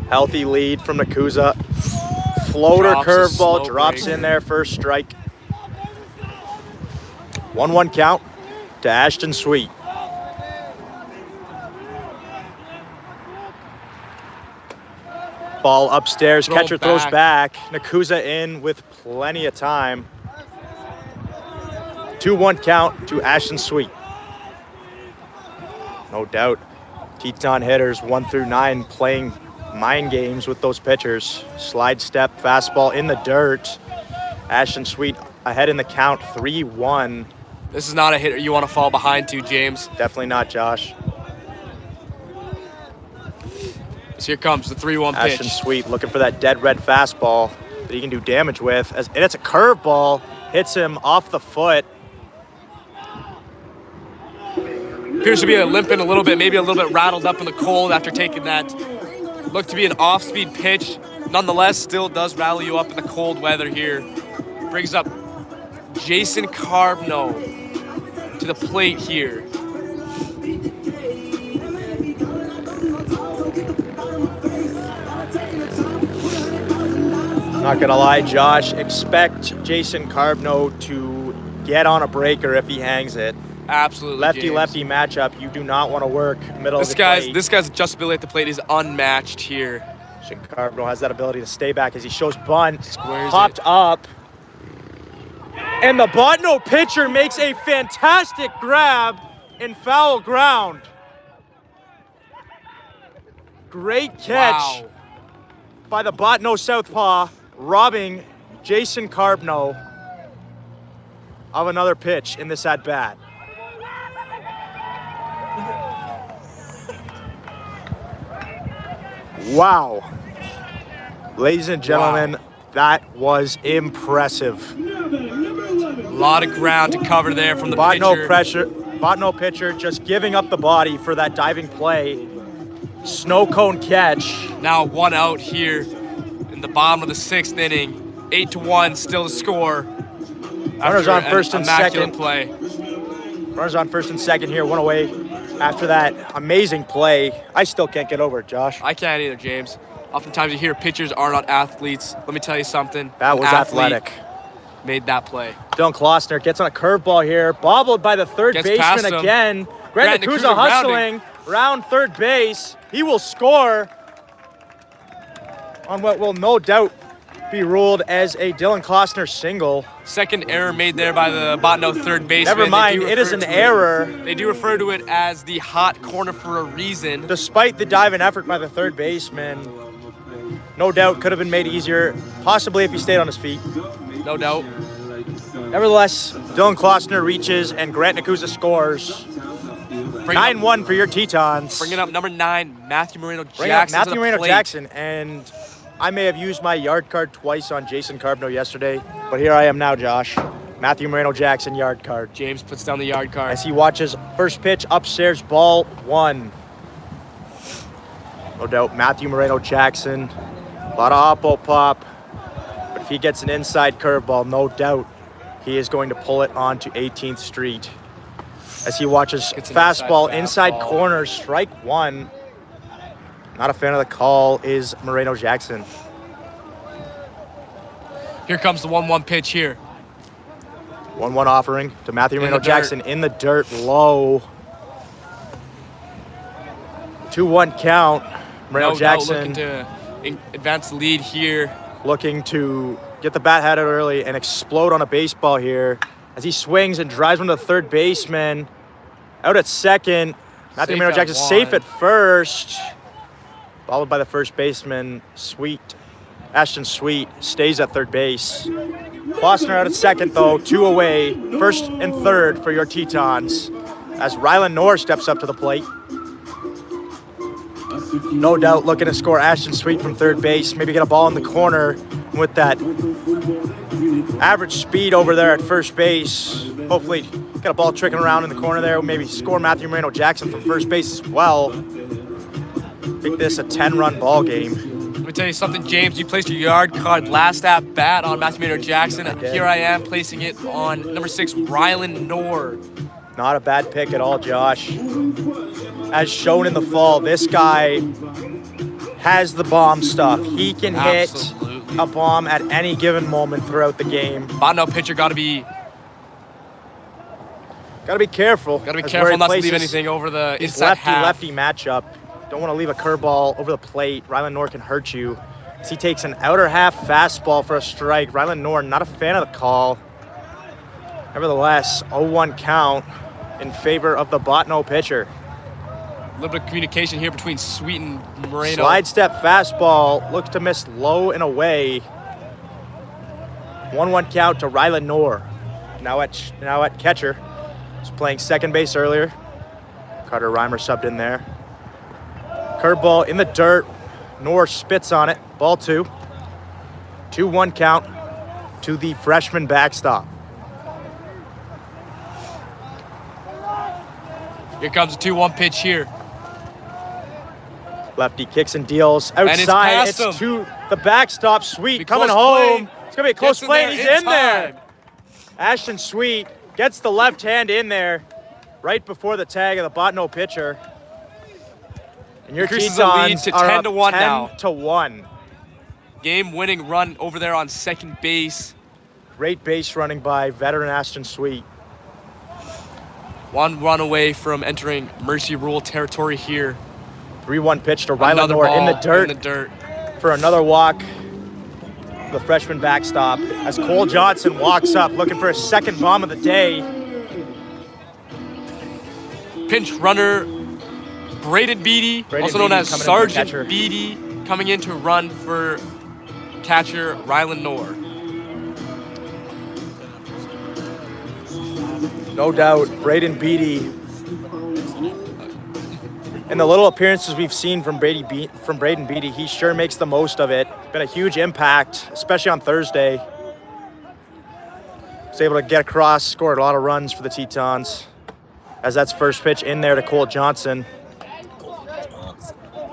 Healthy lead from Nakuza. Floater Drops a curveball slow drops break. in there, first strike. 1-1 count to Ashton Sweet. Ball upstairs, Throw catcher throws back. Nakuza in with plenty of time. 2-1 count to Ashton Sweet. No doubt, Teton hitters 1 through 9 playing mind games with those pitchers. Slide step, fastball in the dirt. Ashton Sweet ahead in the count, 3-1. This is not a hitter you want to fall behind to, James. Definitely not Josh. So here comes the 3-1 Ashton pitch. Sweet looking for that dead red fastball that he can do damage with. And it's a curveball, hits him off the foot. Appears to be limping a little bit, maybe a little bit rattled up in the cold after taking that. Looked to be an off-speed pitch. Nonetheless, still does rattle you up in the cold weather here. Brings up Jason Carbno to the plate here. Not gonna lie, Josh, expect Jason Carbno to get on a breaker if he hangs it. Absolutely, Lefty-lefty James. matchup. You do not want to work middle of This the plate. guy's adjustability at the plate is unmatched here. Jason Carbno has that ability to stay back as he shows bunt. Squares Popped it. up. And the Botno pitcher makes a fantastic grab in foul ground. Great catch Wow. by the Botno southpaw, robbing Jason Carbno of another pitch in this at-bat. Wow. Ladies and gentlemen, that was impressive. Now batting number 11. A lot of ground to cover there from the pitcher. Botno pitcher just giving up the body for that diving play. Snow cone catch. Now 1 out here in the bottom of the 6th inning. 8-1 still to score. Runners after on an first and immaculate second. play. Runners on first and second here, one away after that amazing play. I still can't get over it, Josh. I can't either, James. Oftentimes you hear pitchers are not athletes. Let me tell you something. That An was athlete athletic. Made that play. Dylan Klossner gets on a curveball here, bobbled by the third Gets past baseman him. again. Grant Nakuza Nakuza hustling, round third base. He will score on what will no doubt be ruled as a Dylan Klossner single. Second error made there by the Botno third baseman. Never mind, They do it is refer an to error. They do refer to it as the hot corner for a reason. Despite the dive and effort by the third baseman, no doubt could have been made easier, possibly if he stayed on his feet. No doubt. Nevertheless, Dylan Klossner reaches and Grant Nakuza scores. Bringing up, 9-1 for your Tetons. bringing up number 9, Matthew Moreno Jackson. Bring up to Matthew the Moreno plate. Jackson, and I may have used my yard card twice on Jason Carbno yesterday, but here I am now, Josh. Matthew Moreno Jackson yard card. James puts down the yard card. As he watches first pitch upstairs, ball 1. No doubt, Matthew Moreno Jackson. A lot of oppo pop, but if he gets an inside curveball, no doubt he is going to pull it onto 18th Street. As he watches Gets an fastball, inside inside fastball. corner, strike 1. Not a fan of the call is Moreno Jackson. Here comes the 1-1 pitch here. 1-1 offering to Matthew Moreno dirt. Jackson in the dirt, low. 2-1 count. Moreno No doubt Jackson looking to advance the lead here. looking to get the bat headed early and explode on a baseball here as he swings and drives one to the third baseman. Out at second. Matthew Safe Moreno at Jackson one. safe at first. Followed by the first baseman, Ashton Sweet stays at third base. Klossner out at second, though, 2 away. First and third for your Tetons as Rylan Knorr steps up to the plate. No doubt looking to score Ashton Sweet from third base. Maybe get a ball in the corner with that average speed over there at first base. Hopefully get a ball tricking around in the corner there. Maybe score Matthew Moreno Jackson from first base as well. Make this a 10-run ball game. Let me tell you something, James. You placed your yard card last at bat on Matthew Moreno Jackson. Here I am placing it on number 6, Rylan Knorr. Not a bad pick at all, Josh. As shown in the fall, this guy has the bomb stuff. He can hit Absolutely. a bomb at any given moment throughout the game. Botno pitcher got to be careful. Got to be as careful where he not to leave places anything over the his inside half. lefty-lefty matchup. Don't want to leave a curveball over the plate. Rylan Knorr can hurt you. As he takes an outer half fastball for a strike. Rylan Knorr, not a fan of the call. Nevertheless, 0-1 count in favor of the Botno pitcher. A little bit of communication here between Sweet and Moreno. Slide step fastball, looks to miss low and away. 1-1 count to Rylan Knorr. Now at catcher. He's playing second base earlier. Carter Reimer subbed in there. Curveball in the dirt. Knorr spits on it. Ball 2. 2-1 count to the freshman backstop. Here comes a 2-1 pitch here. Lefty kicks and deals And it's outside. past It's him. to the backstop. Sweet Be coming close home. play. It's gonna be a close Gets in play. there And he's in in there. time. Ashton Sweet gets the left hand in there right before the tag of the Botno pitcher. And your Increases the lead Tetons to are 10 up to 1 10 now. to 1. Game-winning run over there on second base. Great base running by veteran Ashton Sweet. 1 run away from entering Mercy Rule territory here. 3-1 pitch to Rylan Another Knorr ball in the dirt In the dirt. for another walk. The freshman backstop as Cole Johnson walks up looking for his second bomb of the day. Pinch runner Braden Beatty, also known as Sergeant Beatty, coming in to run for catcher Rylan Knorr. No doubt, Braden Beatty. In the little appearances we've seen from Braden Beatty, he sure makes the most of it. Been a huge impact, especially on Thursday. Was able to get across, scored a lot of runs for the Tetons. As that's first pitch in there to Cole Johnson.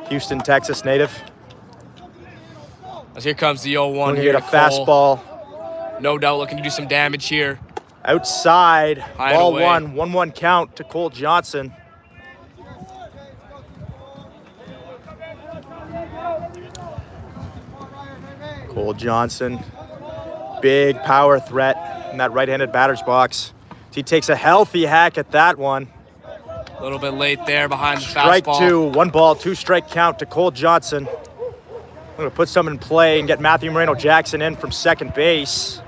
Houston, Texas native. As here comes the 0-1 Looking to here get a to Cole. fastball. No doubt looking to do some damage here. Outside, Hide ball away. 1 count to Cole Johnson. Cole Johnson, big power threat in that right-handed batter's box. He takes a healthy hack at that one. A little bit late there behind the Strike fastball. 2, 1 ball, 2 strike count to Cole Johnson. I'm gonna put some in play and get Matthew Moreno Jackson in from second base.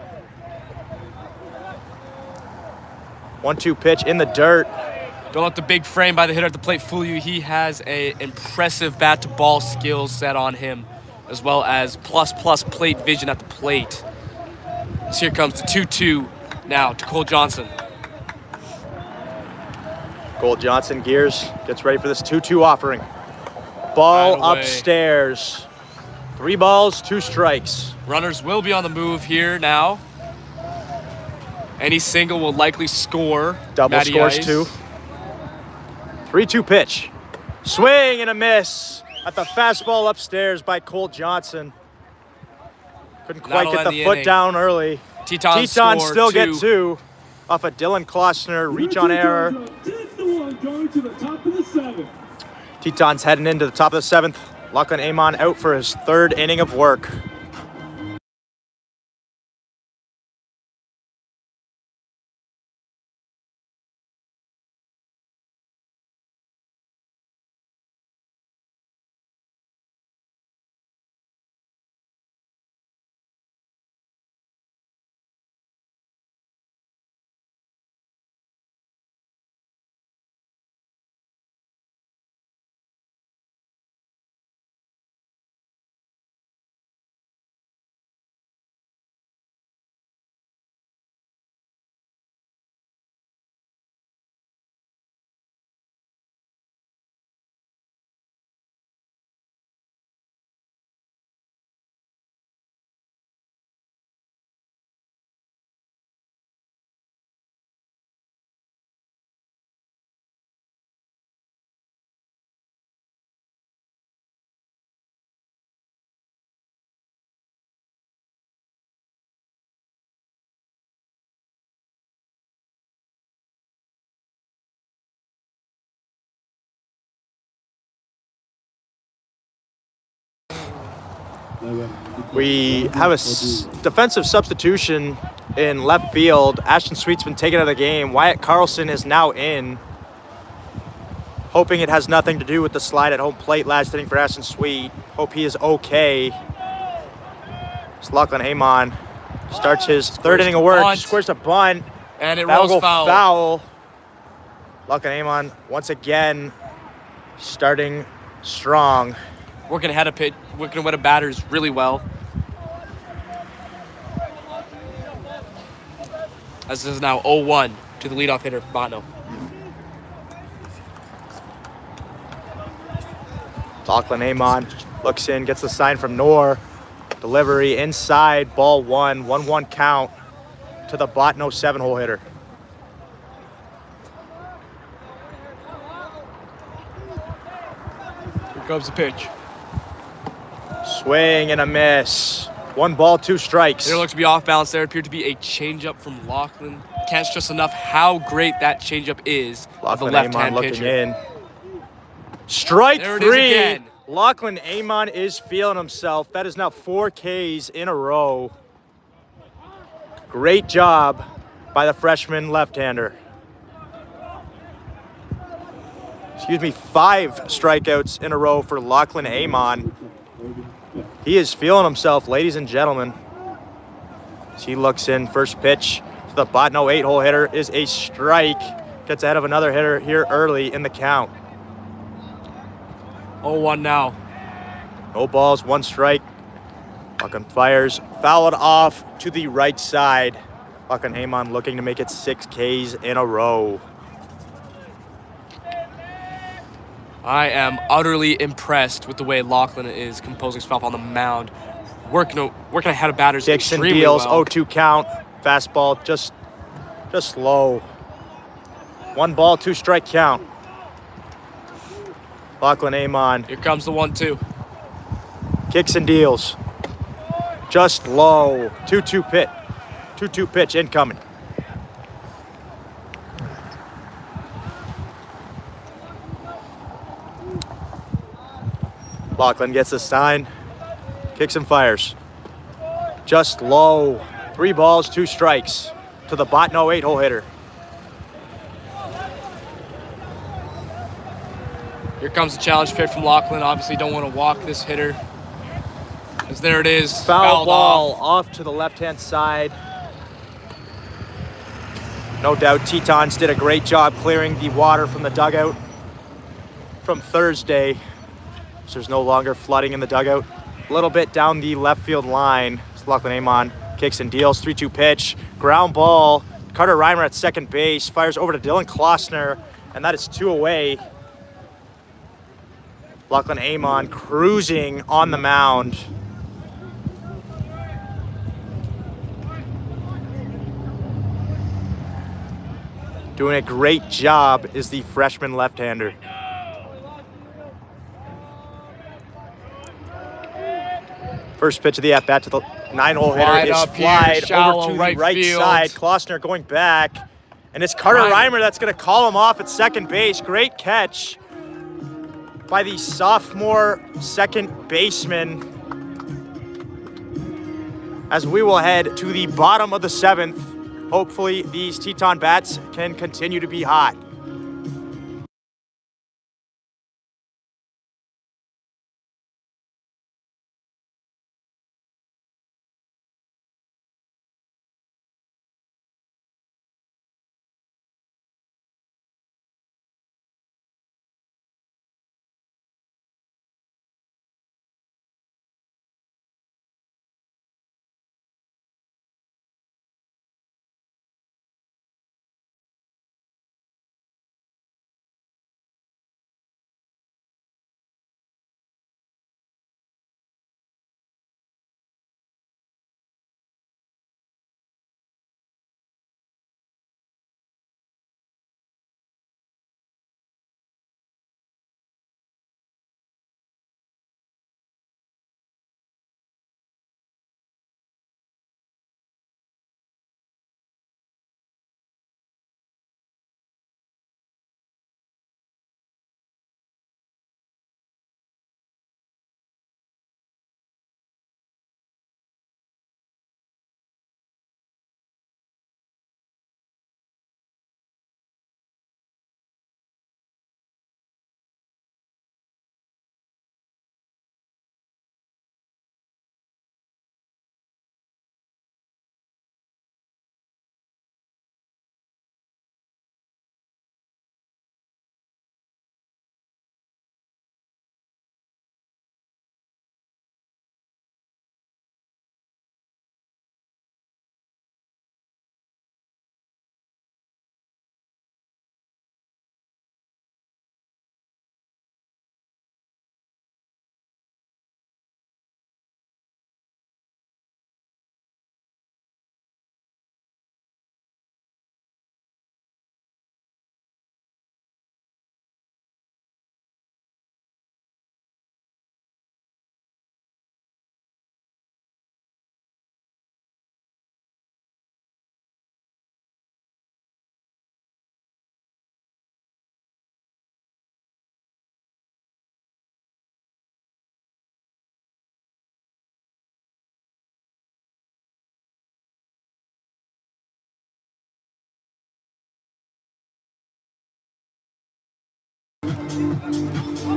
1-2 pitch in the dirt. Don't let the big frame by the hitter at the plate fool you. He has a impressive bat-to-ball skill set on him, as well as plus plate vision at the plate. So here comes the 2-2 now to Cole Johnson. Cole Johnson gears, gets ready for this 2-2 offering. Ball Right away. upstairs. 3 balls, 2 strikes. Runners will be on the move here now. Any single will likely score. Double Matty scores Ice. 2. 3-2 pitch. Swing and a miss at the fastball upstairs by Cole Johnson. Couldn't quite That'll get end the the foot inning. down early. Tetons Tetons score still 2. get 2 off a Dylan Klossner reach on error. 10-1 going to the top of the 7th. Tetons heading into the top of the 7th. Lachlan Amon out for his 3rd inning of work. We have a defensive substitution in left field. Ashton Sweet's been taken out of the game. Wyatt Carlson is now in. Hoping it has nothing to do with the slide at home plate last inning for Ashton Sweet. Hope he is okay. It's Lachlan Amon. Starts his third inning of work. Squares a bunt. And it That'll rolls go foul. Lachlan Amon once again starting strong. Working ahead of pitch, working ahead of batters really well. As this is now 0-1 to the leadoff hitter, Botno. Lachlan Amon looks in, gets the sign from Knorr. Delivery inside, ball one, 1-1 count to the Botno 7-hole hitter. Here comes the pitch. Swing and a miss. 1 ball, 2 strikes. There looks to be off balance. There appeared to be a changeup from Lachlan. Can't stress enough how great that changeup is of the Lachlan left-hand Amon looking pitcher. in. Strike There it is 3. again. Lachlan Amon is feeling himself. That is now 4 Ks in a row. Great job by the freshman left-hander. Excuse me, 5 strikeouts in a row for Lachlan Amon. He is feeling himself, ladies and gentlemen. As he looks in, first pitch to the Botno 8-hole hitter is a strike. Gets ahead of another hitter here early in the count. 0-1 now. No balls, 1 strike. Lachlan fires, fouled off to the right side. Lachlan Amon looking to make it 6 Ks in a row. I am utterly impressed with the way Lachlan is composing himself on the mound. Working ahead of batters Dixon extremely deals, well. 0-2 count. Fastball just low. 1 ball, 2 strike count. Lachlan Amon Here comes the 1-2. kicks and deals. Just low. 2-2 pitch. 2-2 pitch incoming. Lachlan gets the sign. Kicks and fires. Just low. 3 balls, 2 strikes to the Botno 8-hole hitter. Here comes the challenge pitch from Lachlan. Obviously don't want to walk this hitter. As there it is. Foul fouled ball off. off to the left-hand side. No doubt Tetons did a great job clearing the water from the dugout from Thursday. So there's no longer flooding in the dugout. A little bit down the left field line. So Lachlan Amon kicks and deals. 3-2 pitch. Ground ball. Carter Reimer at second base. Fires over to Dylan Klossner. And that is 2 away. Lachlan Amon cruising on the mound. Doing a great job is the freshman left-hander. First pitch of the at-bat to the 9-hole Wide hitter is up here, flied shallow over to right the right field. side. Klossner going back. And it's Carter Reimer that's going to call him off at second base. Great catch by the sophomore second baseman. As we will head to the bottom of the 7th. Hopefully these Teton bats can continue to be hot.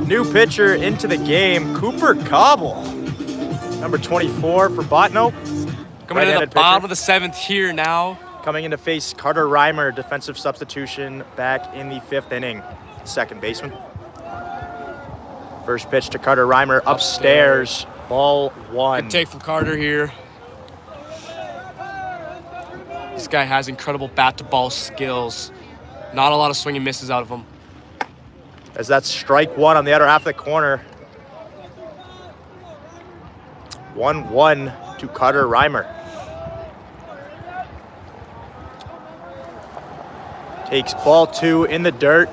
New pitcher into the game, Cooper Cobble. Number 24 for Botno. Coming into the bottom of the 7th here now. Coming in to face Carter Reimer, defensive substitution back in the 5th inning. Second baseman. First pitch to Carter Reimer, upstairs, ball 1. Good take from Carter here. This guy has incredible bat-to-ball skills. Not a lot of swing and misses out of him. As that's strike 1 on the other half of the corner. 1-1 to Carter Reimer. Takes ball 2 in the dirt.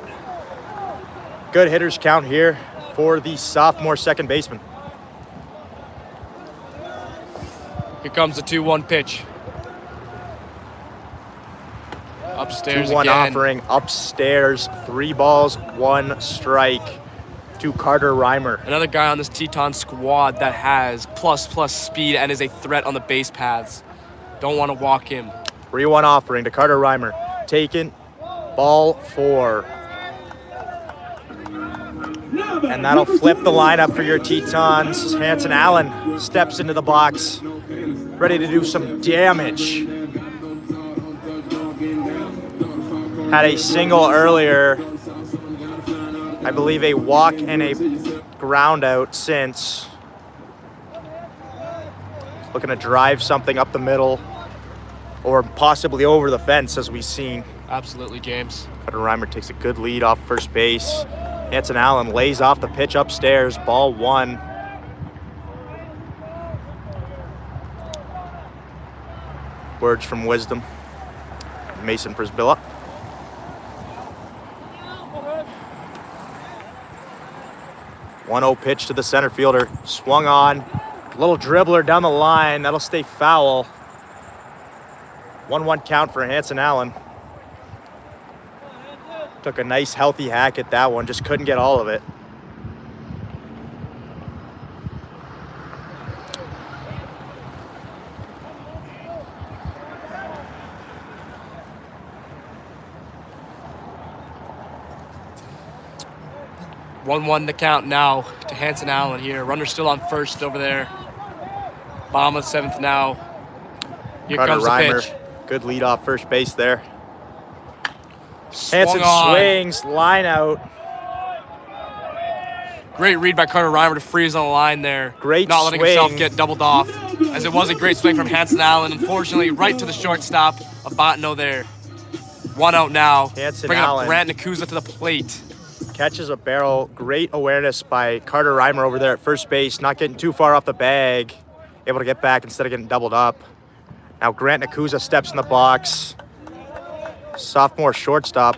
Good hitters count here for the sophomore second baseman. Here comes the 2-1 pitch. Upstairs 2-1 again. offering upstairs. 3 balls, 1 strike to Carter Reimer. Another guy on this Teton squad that has plus speed and is a threat on the base paths. Don't want to walk him. 3-1 offering to Carter Reimer. Taken. Ball 4. And that'll flip the lineup for your Tetons. Hanson Allen steps into the box, ready to do some damage. Had a single earlier. I believe a walk and a ground out since. Looking to drive something up the middle or possibly over the fence, as we've seen. Absolutely, James. Carter Reimer takes a good lead off first base. Hanson Allen lays off the pitch upstairs, ball 1. Words from wisdom. Mason Prisbilla. .1-0 pitch to the center fielder. Swung on. Little dribbler down the line. That'll stay foul. 1-1 count for Hanson Allen. Took a nice healthy hack at that one. Just couldn't get all of it. One the count now to Hanson Allen here. Runner still on first over there. Bottom of the 7th now. Here Carter comes the Reimer, pitch. good lead off first base there. Swung Hanson on. swings, line out. Great read by Carter Reimer to freeze on the line there. Great Not letting swing. himself get doubled off. As it was a great swing from Hanson Allen. Unfortunately, right to the shortstop of Botno there. 1 out now. Hanson Bringing Allen up Grant Nakuza to the plate. catches a barrel. Great awareness by Carter Reimer over there at first base, not getting too far off the bag. Able to get back instead of getting doubled up. Now Grant Nakuza steps in the box. Sophomore shortstop.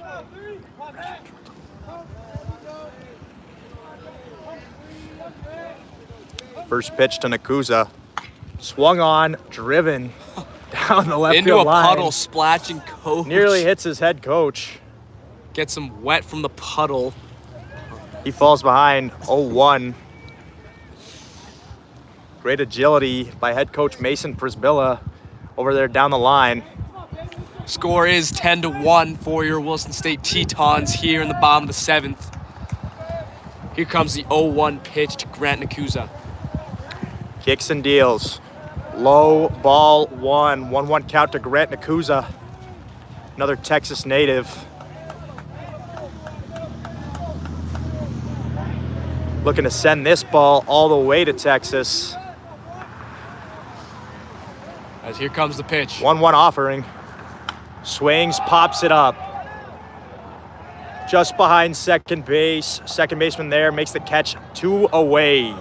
First pitch to Nakuza. Swung on, driven down the left Into field a line. puddle, splashing coach. Nearly hits his head coach. Gets him wet from the puddle. He falls behind 0-1. Great agility by head coach Mason Prisbilla over there down the line. Score is 10-1 for your Williston State Tetons here in the bottom of the 7th. Here comes the 0-1 pitch to Grant Nakuza. Kicks and deals. Low ball 1. 1-1 count to Grant Nakuza. Another Texas native. Looking to send this ball all the way to Texas. As here comes the pitch. 1-1 offering. Swings, pops it up. Just behind second base. Second baseman there makes the catch 2 away.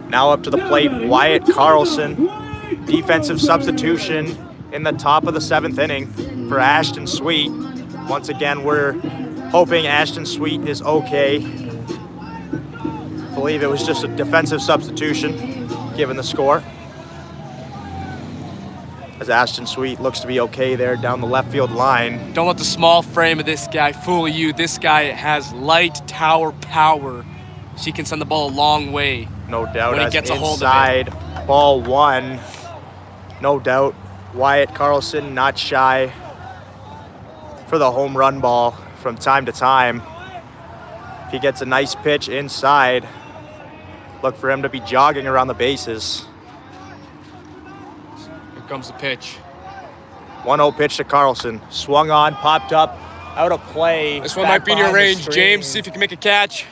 Now up to the plate, Wyatt Carlson. Defensive substitution in the top of the 7th inning for Ashton Sweet. Once again, we're hoping Ashton Sweet is okay. I believe it was just a defensive substitution, given the score. As Ashton Sweet looks to be okay there down the left field line. Don't let the small frame of this guy fool you. This guy has light tower power. She can send the ball a long way. No doubt. When he as gets a hold of inside, ball 1. No doubt. Wyatt Carlson not shy. for the home run ball from time to time. If he gets a nice pitch inside, look for him to be jogging around the bases. Here comes the pitch. 1-0 pitch to Carlson. Swung on, popped up, out of play. This one back might be in your behind the range, screen. James. See if you can make a catch.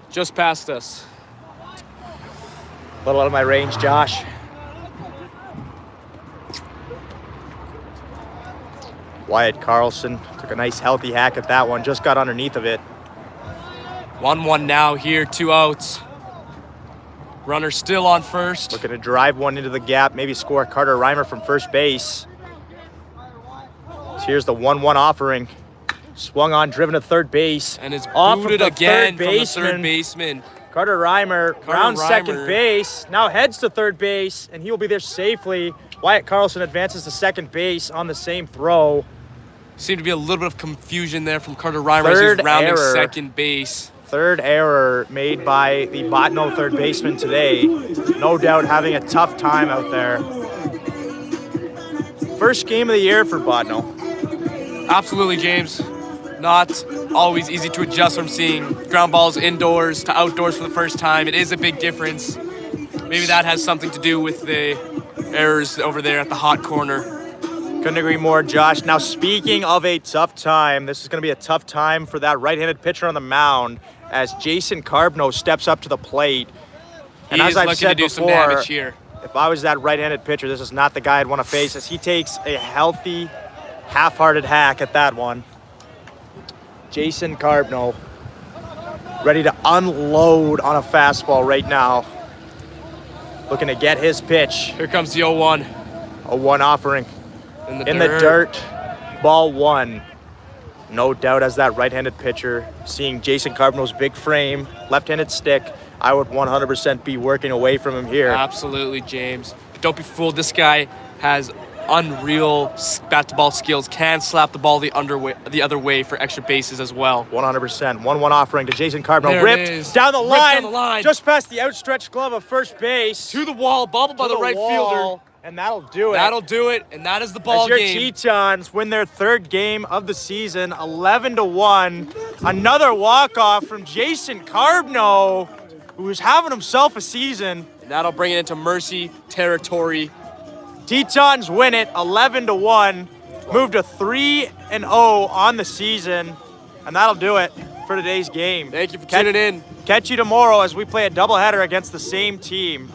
Just past us. A little out of my range, Josh. Wyatt Carlson took a nice healthy hack at that one. Just got underneath of it. 1-1 now here, 2 outs. Runner still on first. Looking to drive one into the gap, maybe score Carter Reimer from first base. So here's the 1-1 offering. Swung on, driven to third base. And it's off of booted the again third from the baseman. third baseman. Carter Reimer round second Reimer. base. Now heads to third base, and he will be there safely. Wyatt Carlson advances to second base on the same throw. Seemed to be a little bit of confusion there from Carter Reimer as Third he's rounding error. second base. Third error made by the Bottineau third baseman today. No doubt having a tough time out there. First game of the year for Bottineau. Absolutely, James. Not always easy to adjust from seeing ground balls indoors to outdoors for the first time. It is a big difference. Maybe that has something to do with the errors over there at the hot corner. Couldn't agree more, Josh. Now, speaking of a tough time, this is going to be a tough time for that right-handed pitcher on the mound as Jason Carbno steps up to the plate. And He as is I've looking said to do some before, damage here. if I was that right-handed pitcher, this is not the guy I'd want to face as he takes a healthy, half-hearted hack at that one. Jason Carbno ready to unload on a fastball right now. Looking to get his pitch. Here comes the 0-1. A 1 offering. In the dirt. Ball 1. No doubt as that right-handed pitcher, seeing Jason Carbno's big frame, left-handed stick, I would 100% be working away from him here. Absolutely, James. Don't be fooled. This guy has unreal bat-to-ball skills. Can slap the ball the other way for extra bases as well. 100%. 1-1 offering to Jason Carbno. There it Ripped is. down the Ripped line. down the line. Just past the outstretched glove of first base. To the wall, bobbled by To the right wall, fielder. And that'll do it. That'll do it, and that is the ball As your game. Tetons win their third game of the season, 11-1. Another walk-off from Jason Carbno, who's having himself a season. And that'll bring it into Mercy territory. Tetons win it 11-1, move to 3-0 on the season, and that'll do it for today's game. Thank you for tuning in. Catch you tomorrow as we play a doubleheader against the same team.